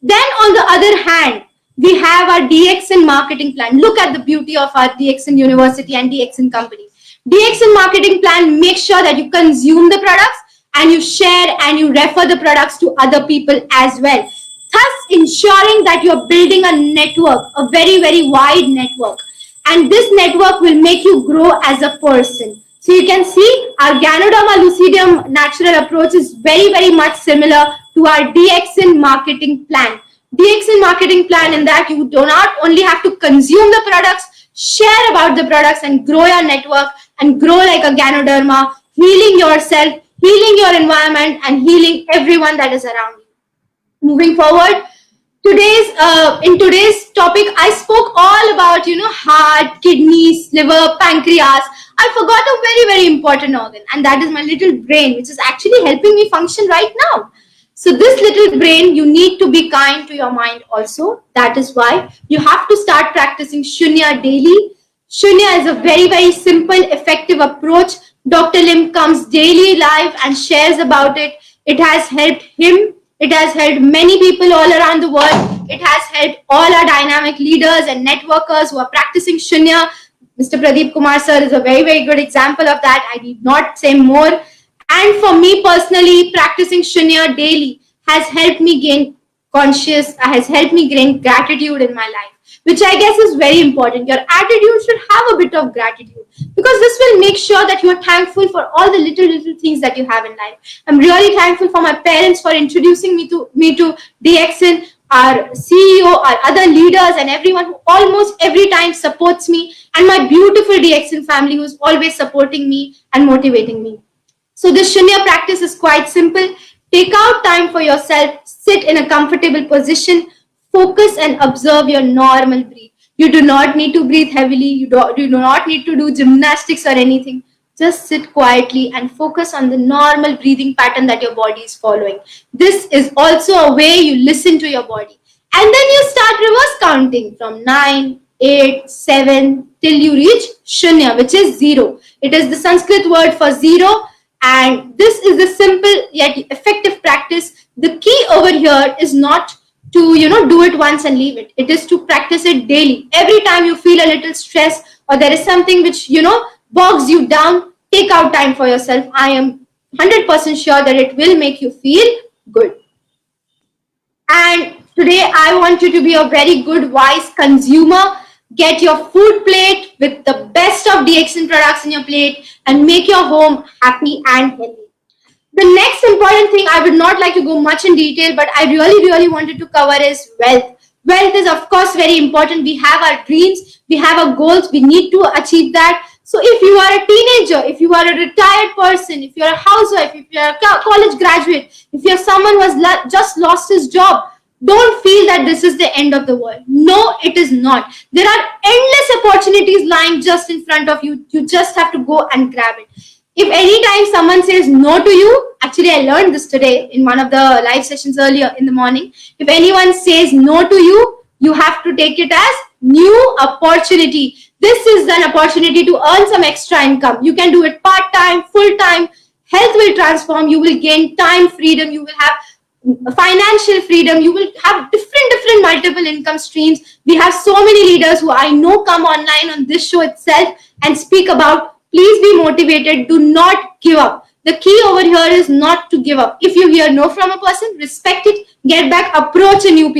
Then on the other hand, we have our DXN marketing plan. Look at the beauty of our DXN University and DXN company. DXN marketing plan makes sure that you consume the products and you share and you refer the products to other people as well. Thus ensuring that you're building a network, a very, very wide network. And this network will make you grow as a person. So you can see our Ganoderma lucidum natural approach is very, very much similar to our DXN marketing plan. DXN marketing plan in that you do not only have to consume the products, share about the products and grow your network and grow like a Ganoderma, healing yourself, healing your environment and healing everyone that is around you. Moving forward, in today's topic, I spoke all about, heart, kidneys, liver, pancreas. I forgot a very, very important organ, and that is my little brain, which is actually helping me function right now. So this little brain, you need to be kind to your mind also. That is why you have to start practicing Shunya daily. Shunya is a very, very simple, effective approach. Dr. Lim comes daily live and shares about it. It has helped him. It has helped many people all around the world. It has helped all our dynamic leaders and networkers who are practicing Shunya. Mr. Pradeep Kumar sir is a very, very good example of that. I need not say more. And for me personally, practicing Shunya daily has helped me gain gratitude in my life, which I guess is very important. Your attitude should have a bit of gratitude because this will make sure that you are thankful for all the little things that you have in life. I'm really thankful for my parents for introducing me to DXN, our CEO, our other leaders and everyone who almost every time supports me, and my beautiful DXN family who is always supporting me and motivating me. So this Shunya practice is quite simple. Take out time for yourself, sit in a comfortable position, focus and observe your normal breath. You do not need to breathe heavily. You do not need to do gymnastics or anything. Just sit quietly and focus on the normal breathing pattern that your body is following. This is also a way you listen to your body. And then you start reverse counting from 9, 8, 7 till you reach Shunya, which is 0. It is the Sanskrit word for 0. And this is the simple yet effective practice. The key over here is not to do it once and leave it. It is to practice it daily. Every time you feel a little stress or there is something which bogs you down, take out time for yourself. I am 100% sure that it will make you feel good. And today I want you to be a very good, wise consumer. Get your food plate with the best of DXN products in your plate and make your home happy and healthy. The next important thing, I would not like to go much in detail, but I really wanted to cover is wealth. Wealth is of course very important. We have our dreams, we have our goals, we need to achieve that. So if you are a teenager, if you are a retired person, if you are a housewife, if you are a college graduate, if you are someone who has just lost his job, don't feel that this is the end of the world. No, it is not. There are endless opportunities lying just in front of you. You just have to go and grab it. If anytime someone says no to you, actually I learned this today in one of the live sessions earlier in the morning. If anyone says no to you, you have to take it as new opportunity. This is an opportunity to earn some extra income. You can do it part-time, full-time. Health will transform. You will gain time freedom. You will have financial freedom. You will have different multiple income streams. We have so many leaders who I know come online on this show itself and speak about, please be motivated. Do not give up. The key over here is not to give up. If you hear no from a person, respect it, get back, approach a new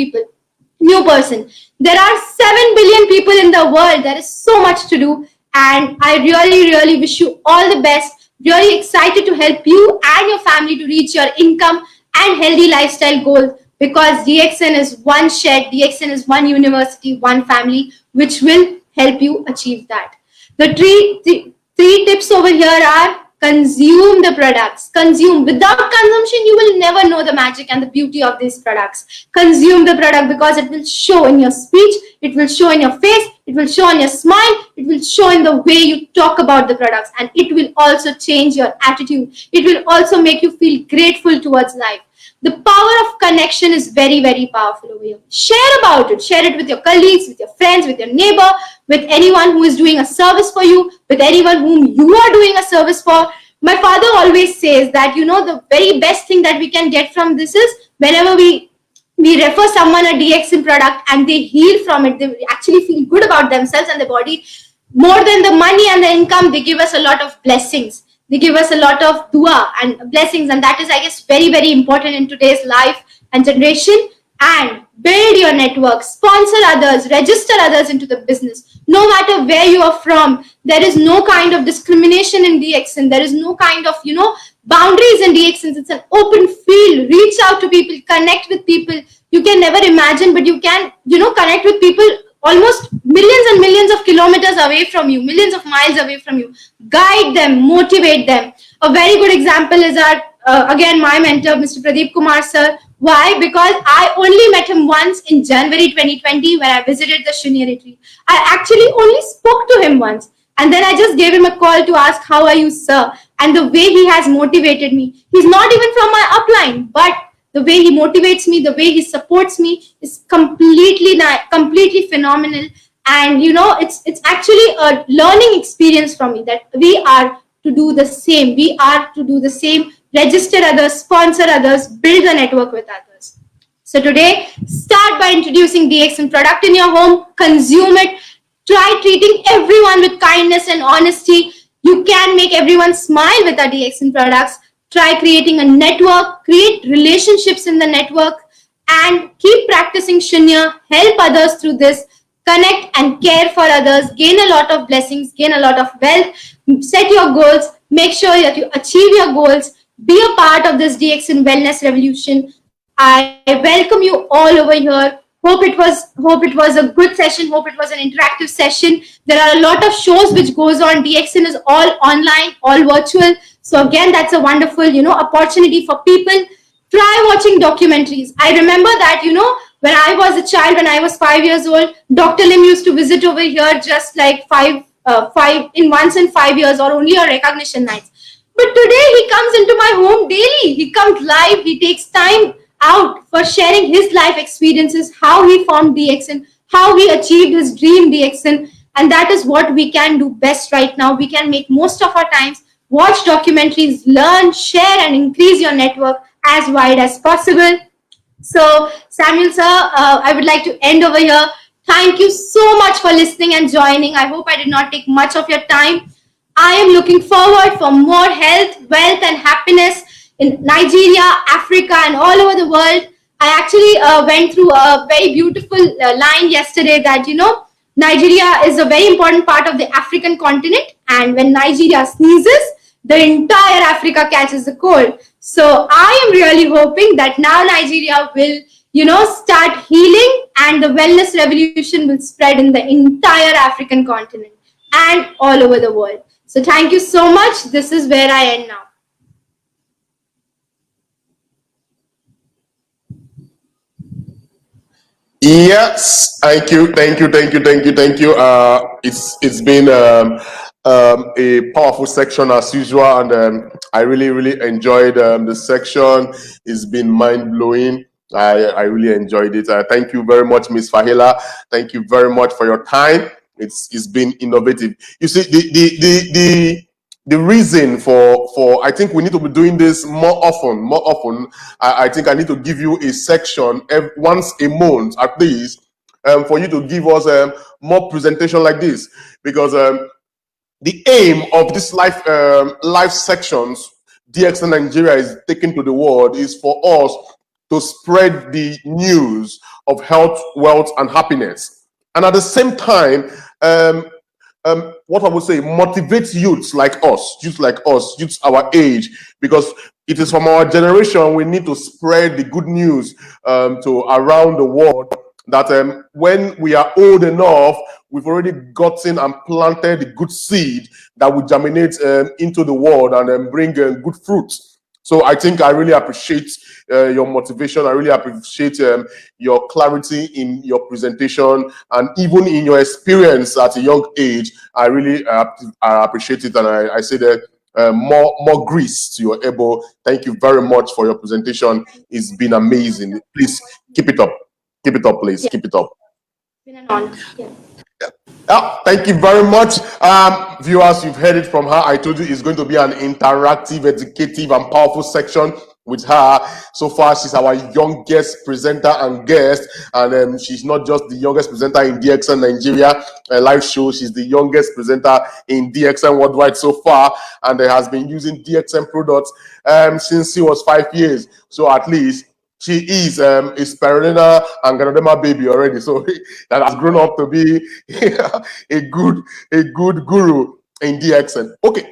person. There are 7 billion people in the world. There is so much to do. And I really wish you all the best. Really excited to help you and your family to reach your income and healthy lifestyle goals, because DXN is one shed, DXN is one university, one family, which will help you achieve that. The three tips over here are: consume the products. Consume. Without consumption, you will never know the magic and the beauty of these products. Consume the product because it will show in your speech, it will show in your face, it will show in your smile, it will show in the way you talk about the products, and it will also change your attitude. It will also make you feel grateful towards life. The power of connection is very powerful over here. Share about it. Share it with your colleagues, with your friends, with your neighbor, with anyone who is doing a service for you, with anyone whom you are doing a service for. My father always says that, the very best thing that we can get from this is whenever we refer someone a DXN product and they heal from it, they actually feel good about themselves and their body. More than the money and the income, they give us a lot of blessings. They give us a lot of dua and blessings, and that is, I guess, very important in today's life and generation. And build your network, sponsor others, register others into the business. No matter where you are from, there is no kind of discrimination in DXN. There is no kind of, boundaries in DXN. It's an open field. Reach out to people, connect with people. You can never imagine, but you can, connect with people almost millions and millions of kilometers away from you, millions of miles away from you. Guide them, motivate them. A very good example is our, again, my mentor, Mr. Pradeep Kumar sir. Why? Because I only met him once in January 2020 when I visited the Shunya retreat. I actually only spoke to him once. And then I just gave him a call to ask, how are you, sir? And the way he has motivated me. He's not even from my upline, but the way he motivates me, the way he supports me is completely phenomenal. And it's actually a learning experience for me that we are to do the same. We are to do the same. Register others, sponsor others, build a network with others. So today, start by introducing DXN product in your home, consume it, try treating everyone with kindness and honesty. You can make everyone smile with our DXN products. Try creating a network, create relationships in the network, and keep practicing Shunya. Help others through this. Connect and care for others. Gain a lot of blessings, gain a lot of wealth. Set your goals. Make sure that you achieve your goals. Be a part of this DXN wellness revolution. I welcome you all over here. Hope it was a good session. Hope it was an interactive session. There are a lot of shows which goes on. DXN is all online, all virtual. So again, that's a wonderful, opportunity for people. Try watching documentaries. I remember that, When I was a child, when I was 5 years old, Dr. Lim used to visit over here just like five in once in 5 years or only on recognition nights. But today he comes into my home daily. He comes live. He takes time out for sharing his life experiences, how he formed DXN, how he achieved his dream DXN. And that is what we can do best right now. We can make most of our times, watch documentaries, learn, share, and increase your network as wide as possible. So, Samuel sir, I would like to end over here. Thank you so much for listening and joining. I hope I did not take much of your time. I am looking forward for more health, wealth, and happiness in Nigeria, Africa, and all over the world. I actually went through a very beautiful line yesterday that, Nigeria is a very important part of the African continent, and when Nigeria sneezes, the entire Africa catches the cold. So I am really hoping that now Nigeria will, start healing and the wellness revolution will spread in the entire African continent and all over the world. So thank you so much. This is where I end now. Yes, thank you, thank you, thank you, thank you, thank you. It's been a powerful section as usual, and I really enjoyed the section. It's been mind blowing. I really enjoyed it. Thank you very much, Miss Fahila. Thank you very much for your time. It's been innovative. You see, the reason for I think we need to be doing this more often. I think I need to give you a section once a month at least, for you to give us more presentation like this, because the aim of this live sections DXN Nigeria is taken to the world is for us to spread the news of health, wealth, and happiness, and at the same time, what I would say, motivate youths like us, youths our age, because it is from our generation we need to spread the good news to around the world, that when we are old enough, we've already gotten and planted the good seed that will germinate into the world and bring good fruit. So I think I really appreciate your motivation. I really appreciate your clarity in your presentation, and even in your experience at a young age. I really I appreciate it, and I say that more grease to your elbow. Thank you very much for your presentation. It's been amazing. Please keep it up. Keep it up, please. Yeah. Keep it up. It's been an honor. Yeah. Thank you very much. Viewers, you've heard it from her. I told you it's going to be an interactive, educative, and powerful section with her. So far, she's our youngest presenter and guest, and she's not just the youngest presenter in DXN Nigeria live show. She's the youngest presenter in DXN worldwide so far, and has been using DXN products since she was 5 years. So at least she is a spirulina and ganoderma baby already, so that has grown up to be a good guru in DXN. Okay,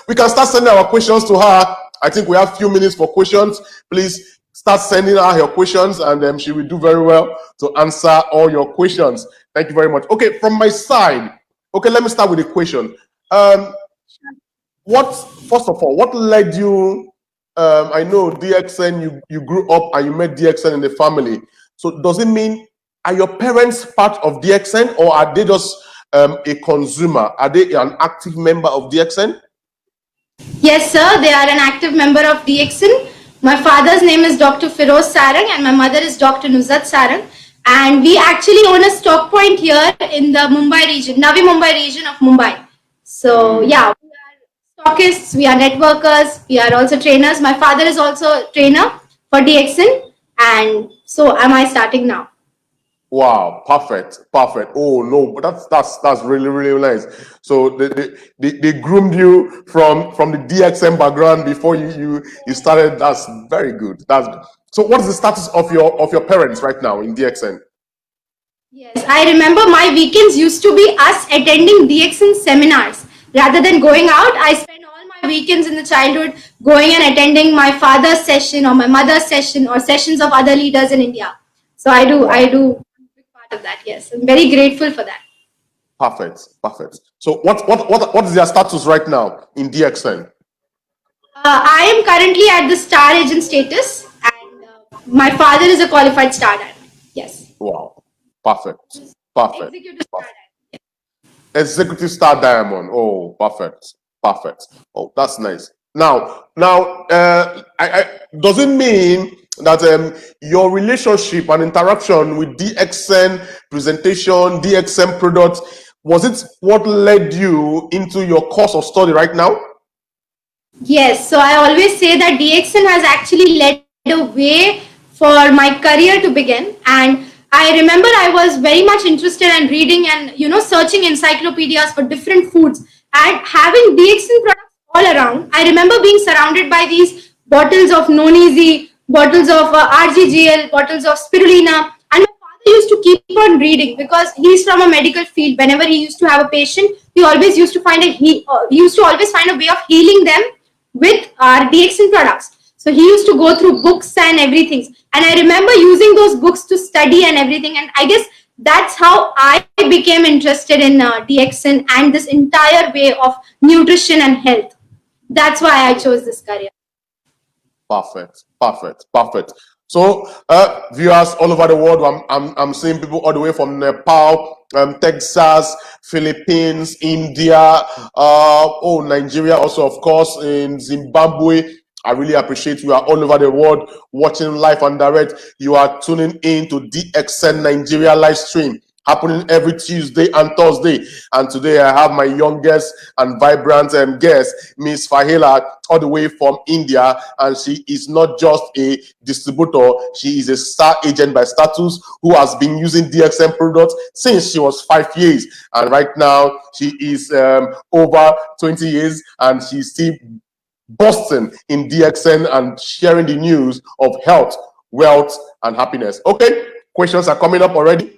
we can start sending our questions to her. I think we have a few minutes for questions. Please start sending her your questions, and she will do very well to answer all your questions. Thank you very much. Okay, from my side, okay, let me start with a question. First of all, what led you? I know DXN, you grew up and you met DXN in the family. So does it mean, are your parents part of DXN, or are they just a consumer? Are they an active member of DXN? Yes, sir. They are an active member of DXN. My father's name is Dr. Firoz Sarang and my mother is Dr. Nuzhat Sarang. And we actually own a stock point here in the Mumbai region, Navi Mumbai region of Mumbai. So yeah, stockists, we are networkers, we are also trainers. My father is also a trainer for DXN, and so am I starting now. Wow, perfect. Oh no, but that's really nice. So they groomed you from the DXN background before you started. That's very good. So what is the status of your parents right now in DXN? Yes, I remember my weekends used to be us attending DXN seminars. Rather than going out, I spent all my weekends in the childhood going and attending my father's session or my mother's session or sessions of other leaders in India. So I do a big part of that. Yes, I'm very grateful for that. Perfect. So what is your status right now in DXN? I am currently at the star agent status, and my father is a qualified star agent. Yes. Wow. Perfect. Perfect. Executive Star Perfect. Diamond. Executive Star Diamond. Oh, perfect. Perfect. Oh, that's nice. Now, does it mean that your relationship and interaction with DXN presentation, DXN products, was it what led you into your course of study right now? Yes, so I always say that DXN has actually led a way for my career to begin. And I remember I was very much interested in reading and searching encyclopedias for different foods and having DXN products all around. I remember being surrounded by these bottles of Nonizi, bottles of RGGL, bottles of spirulina, and my father used to keep on reading because he's from a medical field. Whenever he used to have a patient, he always used to he used to always find a way of healing them with our DXN products. So he used to go through books and everything. And I remember using those books to study and everything. And I guess that's how I became interested in DXN and this entire way of nutrition and health. That's why I chose this career. Perfect, perfect, perfect. So, viewers all over the world, I'm seeing people all the way from Nepal, Texas, Philippines, India, Nigeria, also of course in Zimbabwe. I really appreciate you are all over the world watching live and direct. You are tuning in to DXN Nigeria live stream, happening every Tuesday and Thursday. And today I have my youngest and vibrant guest, Miss Fahila, all the way from India. And she is not just a distributor, she is a star agent by status who has been using DXN products since she was 5 years. And right now she is over 20 years and she's still busting in DXN and sharing the news of health, wealth, and happiness. Okay, questions are coming up already.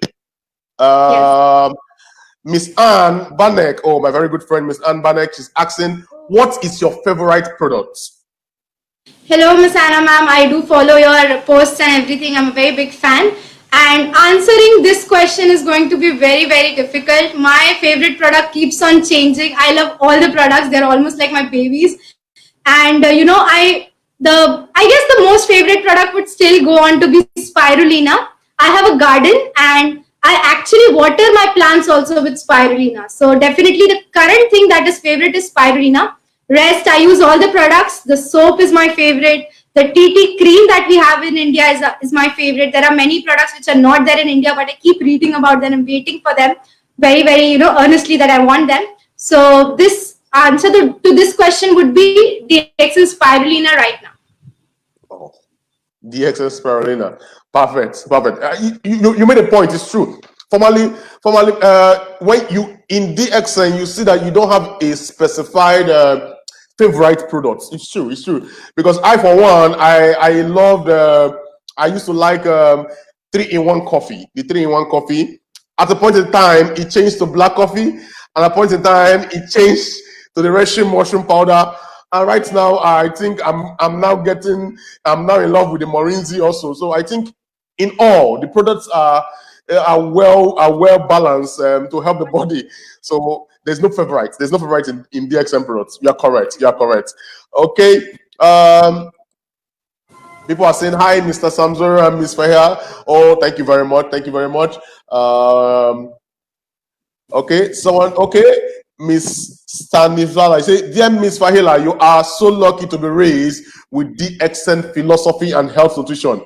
Yes. Miss Anne Banek, oh, my very good friend, Miss Anne Banek, she's asking, what is your favorite product? Hello, Miss Anna ma'am. I do follow your posts and everything. I'm a very big fan. And answering this question is going to be very, very difficult. My favorite product keeps on changing. I love all the products. They're almost like my babies. And I guess the most favorite product would still go on to be spirulina. I have a garden and I actually water my plants also with spirulina. So definitely the current thing that is favorite is spirulina. Rest, I use all the products. The soap is my favorite. The TT cream that we have in India is my favorite. There are many products which are not there in India, but I keep reading about them and waiting for them very, very, earnestly that I want them. So this answer to this question would be DXN spirulina right now. Oh, DXN spirulina. Perfect, perfect. You made a point, it's true. Formally, when you in DXN, you see that you don't have a specified favorite products. It's true, it's true. Because I, for one, I loved, I used to like 3-in-1 coffee, the 3-in-1 coffee. At a point in time, it changed to black coffee. At a point in time, it changed to the Russian mushroom powder. And right now, I think I'm now in love with the Morinzi also. So I think in all, the products are well balanced to help the body. So there's no favorite. There's no favorite in DXN products. You are correct. You are correct. Okay. People are saying hi, Mr. Samzora and Miss Fahia. Oh, thank you very much. Thank you very much. Okay, someone. Okay, Miss Stanislav. I say, dear Miss Fahila, you are so lucky to be raised with DXN philosophy and health nutrition.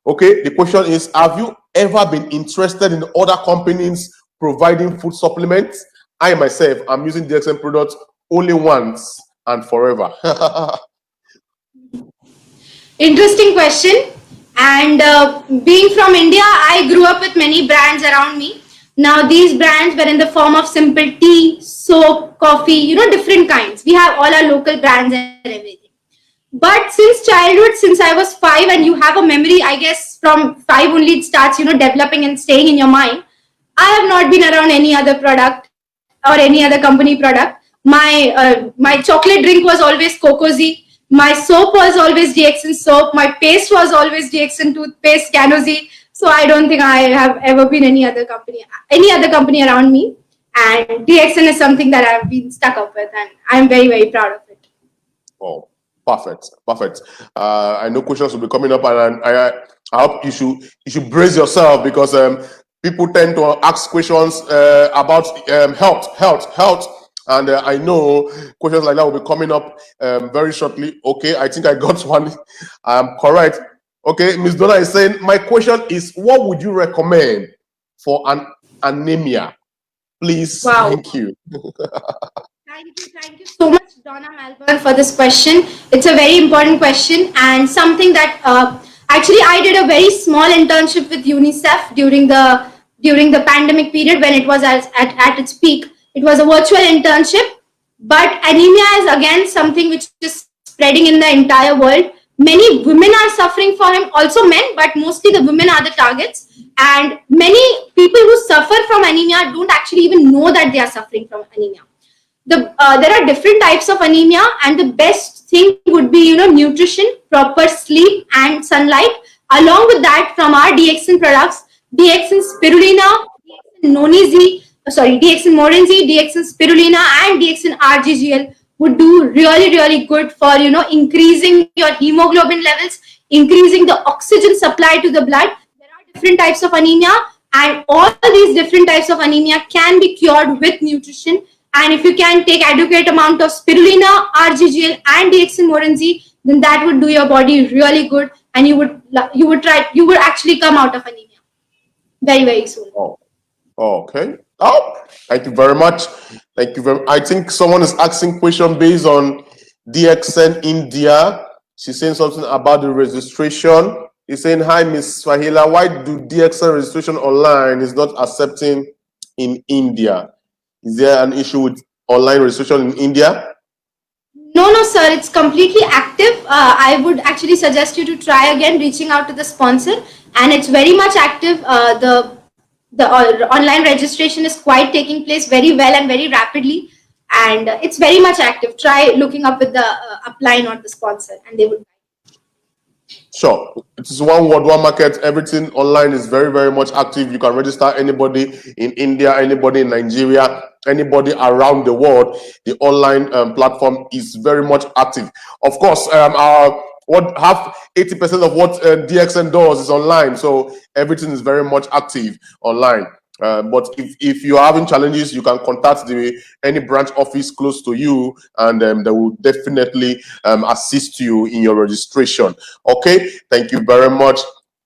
Okay, the question is, have you ever been interested in other companies providing food supplements? I myself am using DXN products only once and forever. Interesting question. And being from India, I grew up with many brands around me. Now, these brands were in the form of simple tea, soap, coffee, different kinds. We have all our local brands and everything. But since childhood, since I was 5, and you have a memory, I guess from 5 only it starts, developing and staying in your mind. I have not been around any other product or any other company product. My chocolate drink was always Cocozi. My soap was always DXN soap. My paste was always DXN toothpaste, Canozy. So I don't think I have ever been any other company around me. And DXN is something that I've been stuck up with, and I'm very, very proud of it. Oh, perfect, perfect. I know questions will be coming up, and I hope you should brace yourself, because people tend to ask questions about health, and I know questions like that will be coming up very shortly. Okay, I think I got one. I'm correct. Okay, Miss Donna is saying, my question is, what would you recommend for an anemia? Please, Wow. thank you. Thank you so much, Donna Melbourne, for this question. It's a very important question, and something that actually I did a very small internship with UNICEF during the pandemic period when it was at its peak. It was a virtual internship, but anemia is again something which is spreading in the entire world. Many women are suffering for him, also men, but mostly the women are the targets. And many people who suffer from anemia don't actually even know that they are suffering from anemia. There are different types of anemia, and the best thing would be nutrition, proper sleep, and sunlight. Along with that, from our DXN products, DXN spirulina, DXN noni-Z, DXN morin-Z, DXN spirulina, and DXN RGGL would do really good for increasing your hemoglobin levels, increasing the oxygen supply to the blood. There are different types of anemia, and all these different types of anemia can be cured with nutrition. And if you can take adequate amount of spirulina, RGGL, and DXN morin-Z, then that would do your body really good, and you would actually come out of anemia very soon. Oh, okay. Oh, thank you very much. Thank you very. I think someone is asking question based on DXN India. She's saying something about the registration. He's saying, hi, Miss Swahila, why do DXN registration online is not accepting in India? Is there an issue with online registration in India? No, sir. It's completely active. I would actually suggest you to try again reaching out to the sponsor, and it's very much active. The online registration is quite taking place very well and very rapidly, and it's very much active. Try looking up with the upline or the sponsor, and they would. Sure. It is one word, one market. Everything online is very much active. You can register anybody in India, anybody in Nigeria, anybody around the world. The online platform is very much active. Of course, what half 80% of what DXN does is online, so everything is very much active online. But if you're having challenges, you can contact any branch office close to you, and they will definitely assist you in your registration. Okay, thank you very much.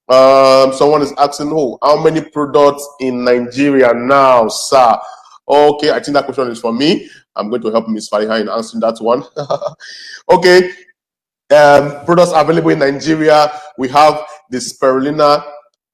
Someone is asking, how many products in Nigeria now, sir? Okay, I think that question is for me. I'm going to help Ms. Fariha in answering that one. Okay, products available in Nigeria. We have the spirulina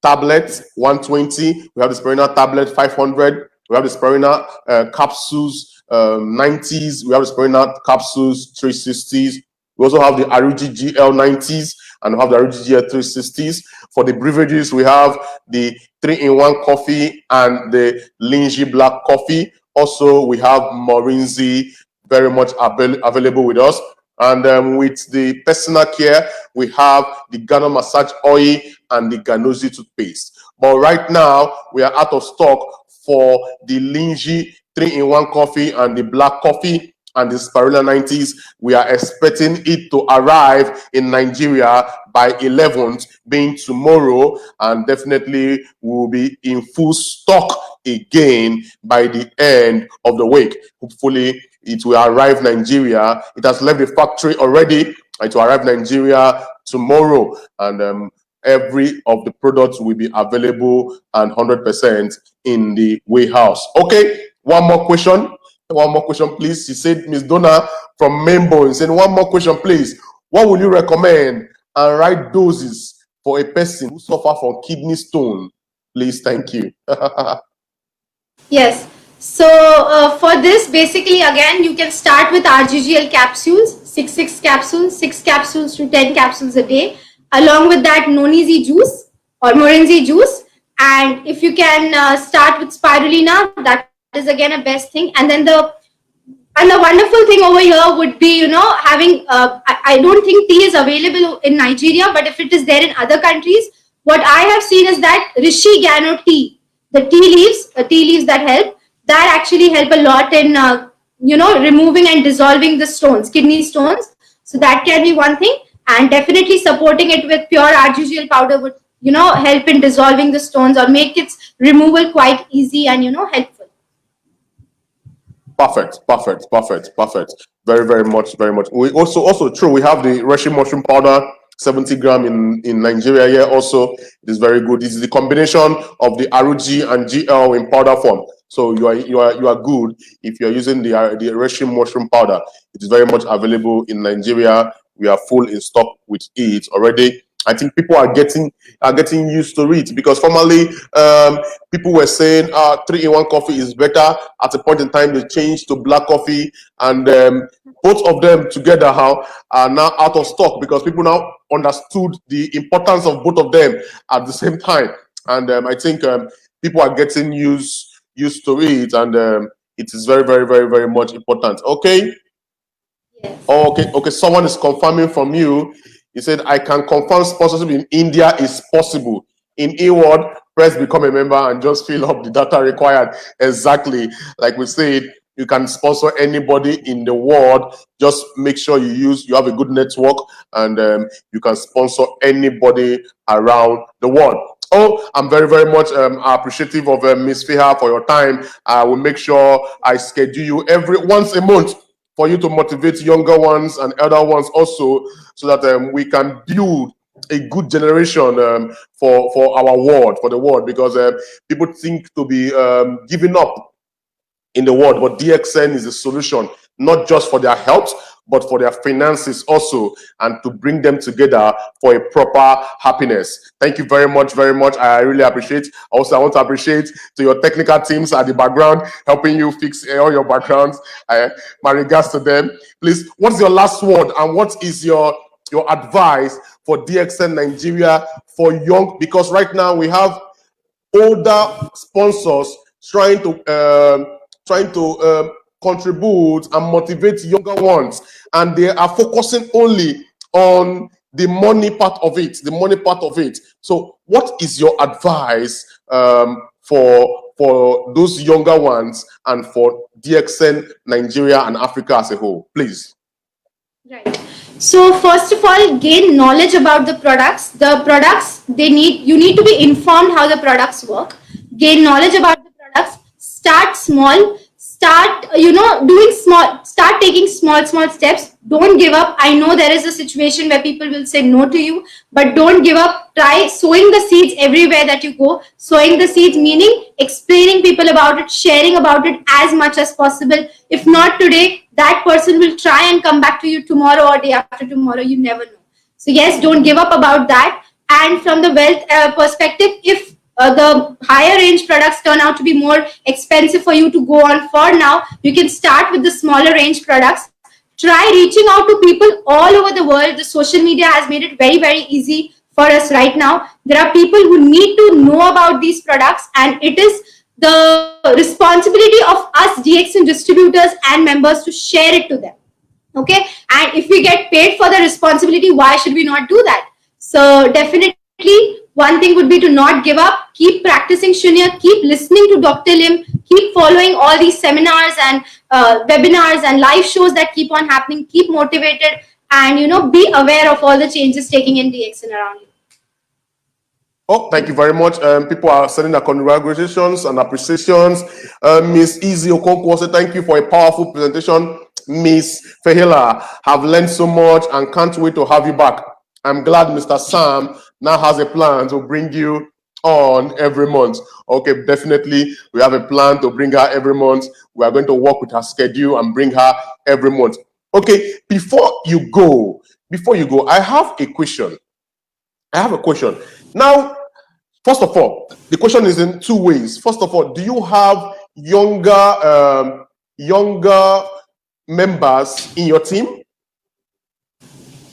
tablet 120, we have the spirulina tablet 500, we have the spirulina capsules 90s, we have the spirulina capsules 360s, we also have the Aruji GL 90s, and we have the Aruji GL 360s. For the beverages, we have the 3-in-1 coffee and the Linji black coffee. Also, we have Morinzi very much available with us. And with the personal care, we have the Gano massage oil and the Ganozi toothpaste. But right now, we are out of stock for the Linji 3-in-1 coffee and the black coffee and the Spirulina 90s. We are expecting it to arrive in Nigeria by 11th, being tomorrow, and definitely will be in full stock again by the end of the week. Hopefully, it will arrive Nigeria. It has left the factory already. It will arrive Nigeria tomorrow, and every of the products will be available and 100% in the warehouse. Okay, one more question. One more question, please. She said, Miss Donna from Membo, said, one more question, please. What would you recommend and right doses for a person who suffers from kidney stone? Please, thank you. Yes. So for this, basically, again, you can start with RGGL capsules, 6 capsules, 6 capsules to 10 capsules a day. Along with that, noni-Z juice or morin-Z juice. And if you can start with spirulina, that is again a best thing. And then the wonderful thing over here would be, having, I don't think tea is available in Nigeria, but if it is there in other countries, what I have seen is that Rishi Gano tea, the tea leaves that help, that actually help a lot in, removing and dissolving the stones, kidney stones. So that can be one thing, and definitely supporting it with pure RGGL powder would, help in dissolving the stones or make its removal quite easy and helpful. Perfect. Very, very much, very much. We also true. We have the Russian mushroom powder, 70 gram in Nigeria here. Also, it is very good. It is the combination of the RUG and GL in powder form. So you are good if you are using the Russian mushroom powder. It is very much available in Nigeria. We are full in stock with it already. I think people are getting used to it because formerly people were saying 3-in-1 coffee is better. At a point in time, they changed to black coffee, and both of them together are now out of stock because people now understood the importance of both of them at the same time, and I think people are getting used to it, and it is very, very, very, very much important. Okay. Yes. Okay. Someone is confirming from you. He said, I can confirm sponsorship in India is possible. In e-word, press become a member and just fill up the data required. Exactly. Like we said, you can sponsor anybody in the world. Just make sure you have a good network, and you can sponsor anybody around the world. Oh, I'm very, very much appreciative of Miss Fiha for your time. I will make sure I schedule you once a month for you to motivate younger ones and elder ones also, so that we can build a good generation for our world, for the world, because people think to be giving up in the world, but DXN is a solution, not just for their health, but for their finances also, and to bring them together for a proper happiness. Thank you very much, very much. I really appreciate. Also, I want to appreciate to your technical teams at the background, helping you fix all your backgrounds. My regards to them. Please, what's your last word, and what is your advice for DXN Nigeria for young? Because right now we have older sponsors trying to contribute and motivate younger ones, and they are focusing only on the money part of it. So what is your advice for those younger ones and for DXN Nigeria and Africa as a whole, please? Right. So first of all, gain knowledge about the products. You need to be informed how the products work. Gain knowledge about the products. Start small. Start taking small steps. Don't give up. I know there is a situation where people will say no to you, but don't give up. Try sowing the seeds everywhere that you go. Sowing the seeds meaning explaining people about it, sharing about it as much as possible. If not today, that person will try and come back to you tomorrow or day after tomorrow. You never know. So yes, don't give up about that. And from the wealth perspective, if the higher range products turn out to be more expensive for you to go on for now, you can start with the smaller range products. Try reaching out to people all over the world. The social media has made it very, very easy for us right now. There are people who need to know about these products, and it is the responsibility of us DXN distributors and members to share it to them. Okay, and if we get paid for the responsibility, why should we not do that? So definitely one thing would be to not give up, keep practicing Shunya, keep listening to Dr. Lim, keep following all these seminars and webinars and live shows that keep on happening, keep motivated, and be aware of all the changes taking in DXN around you. Oh, thank you very much. People are sending their congratulations and appreciations. Miss Easy Okonkwo said, thank you for a powerful presentation. Miss Fehila, have learned so much and can't wait to have you back. I'm glad Mr. Sam now has a plan to bring you on every month. Okay, definitely. We have a plan to bring her every month. We are going to work with her schedule and bring her every month. Okay, before you go, I have a question. Now, first of all, the question is in two ways. First of all, do you have younger members in your team?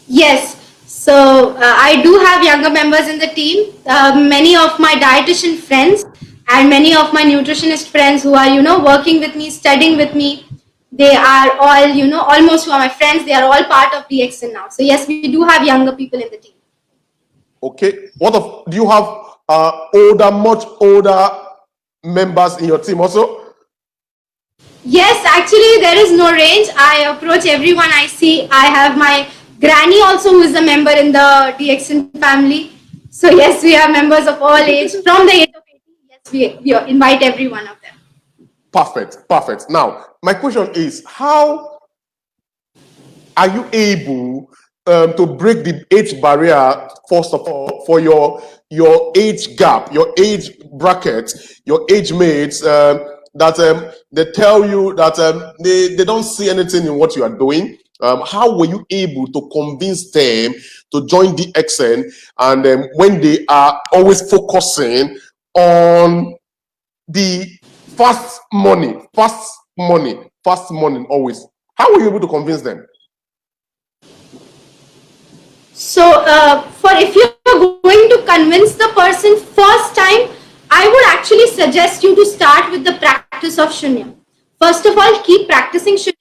Yes. So I do have younger members in the team. Many of my dietitian friends and many of my nutritionist friends who are, working with me, studying with me, they are all, almost who are my friends. They are all part of DXN now. So yes, we do have younger people in the team. Okay. Do you have much older members in your team also? Yes, actually there is no range. I approach everyone I see. I have my granny also, who is a member in the DXN family. So yes, we are members of all age from the age of 18. Yes, we invite every one of them. Perfect, perfect. Now, my question is, how are you able to break the age barrier, first of all, for your age gap, your age bracket, your age mates, that they tell you that they don't see anything in what you are doing? How were you able to convince them to join DXN, and when they are always focusing on the fast money always? How were you able to convince them? So, for if you're going to convince the person first time, I would actually suggest you to start with the practice of Shunya. First of all, keep practicing Shunya.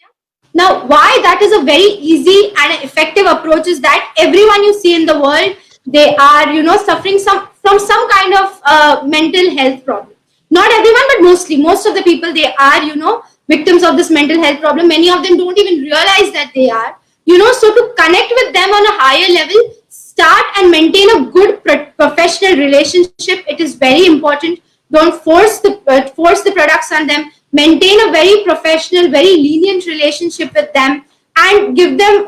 Now, why that is a very easy and effective approach is that everyone you see in the world, they are, suffering from some kind of mental health problem. Not everyone, but most of the people, they are, victims of this mental health problem. Many of them don't even realize that they are. So to connect with them on a higher level, start and maintain a good professional relationship. It is very important. Don't force the products on them. Maintain a very professional, very lenient relationship with them, and give them,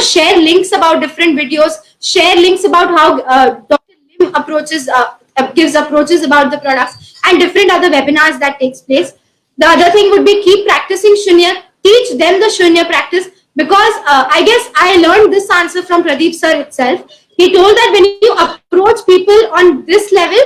share links about different videos. Share links about how Dr. Lim gives approaches about the products, and different other webinars that takes place. The other thing would be keep practicing Shunya. Teach them the Shunya practice, because I guess I learned this answer from Pradeep sir itself. He told that when you approach people on this level,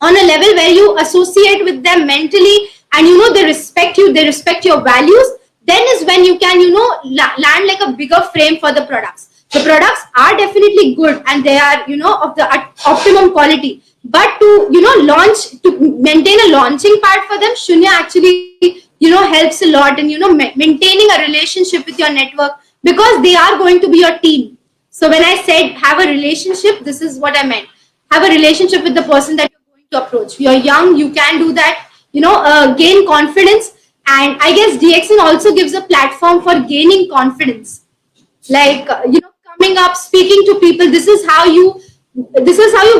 on a level where you associate with them mentally, and they respect you, they respect your values, then is when you can land like a bigger frame for the products. The products are definitely good, and they are of the optimum quality, but to launch, to maintain a launching part for them, Shunya actually helps a lot in maintaining a relationship with your network, because they are going to be your team. So when I said have a relationship, this is what I meant. Have a relationship with the person that you're going to approach. You're young, you can do that. Gain confidence, and I guess DXN also gives a platform for gaining confidence. Like coming up, speaking to people. This is how you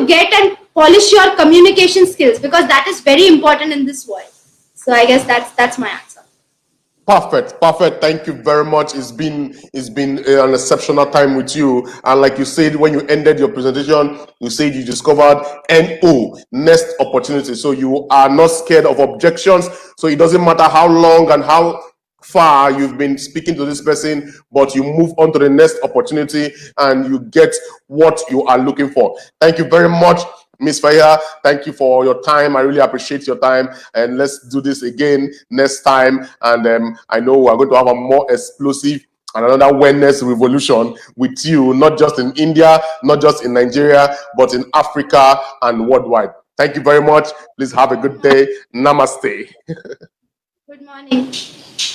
get and polish your communication skills, because that is very important in this world. So I guess that's my answer. Perfect, perfect. Thank you very much. It's been an exceptional time with you. And like you said, when you ended your presentation, you said you discovered next opportunity. So you are not scared of objections. So it doesn't matter how long and how far you've been speaking to this person, but you move on to the next opportunity and you get what you are looking for. Thank you very much, Miss Faya. Thank you for your time. I really appreciate your time, and let's do this again next time. And I know we're going to have a more explosive and another wellness revolution with you, not just in India, not just in Nigeria, but in Africa and worldwide. Thank you very much. Please have a good day. Namaste. Good morning.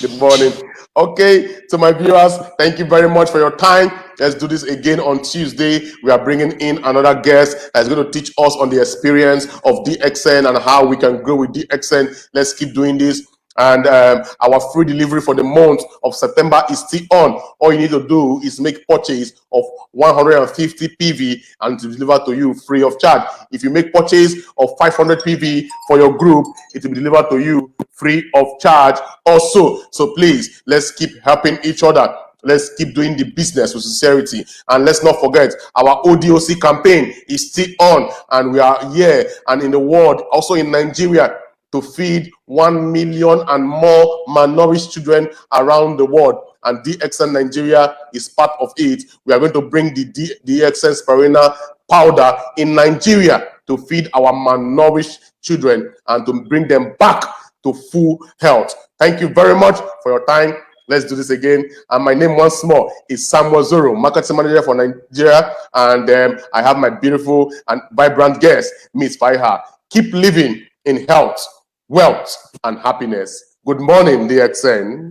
Good morning. Okay, to my viewers, thank you very much for your time. Let's do this again on Tuesday. We are bringing in another guest that's going to teach us on the experience of DXN and how we can grow with DXN. Let's keep doing this. And our free delivery for the month of September is still on. All you need to do is make purchase of 150 PV and to deliver to you free of charge. If you make purchase of 500 PV for your group, it will be delivered to you free of charge also. So please, let's keep helping each other. Let's keep doing the business with sincerity. And let's not forget, our ODOC campaign is still on, and we are here and in the world, also in Nigeria, to feed 1 million and more malnourished children around the world. And DXN Nigeria is part of it. We are going to bring the DXN Spirina powder in Nigeria to feed our malnourished children and to bring them back to full health. Thank you very much for your time. Let's do this again. And my name once more is Samuel Zoro, marketing manager for Nigeria. And I have my beautiful and vibrant guest, Miss Faiha. Keep living in health, wealth, and happiness. Good morning, DXN.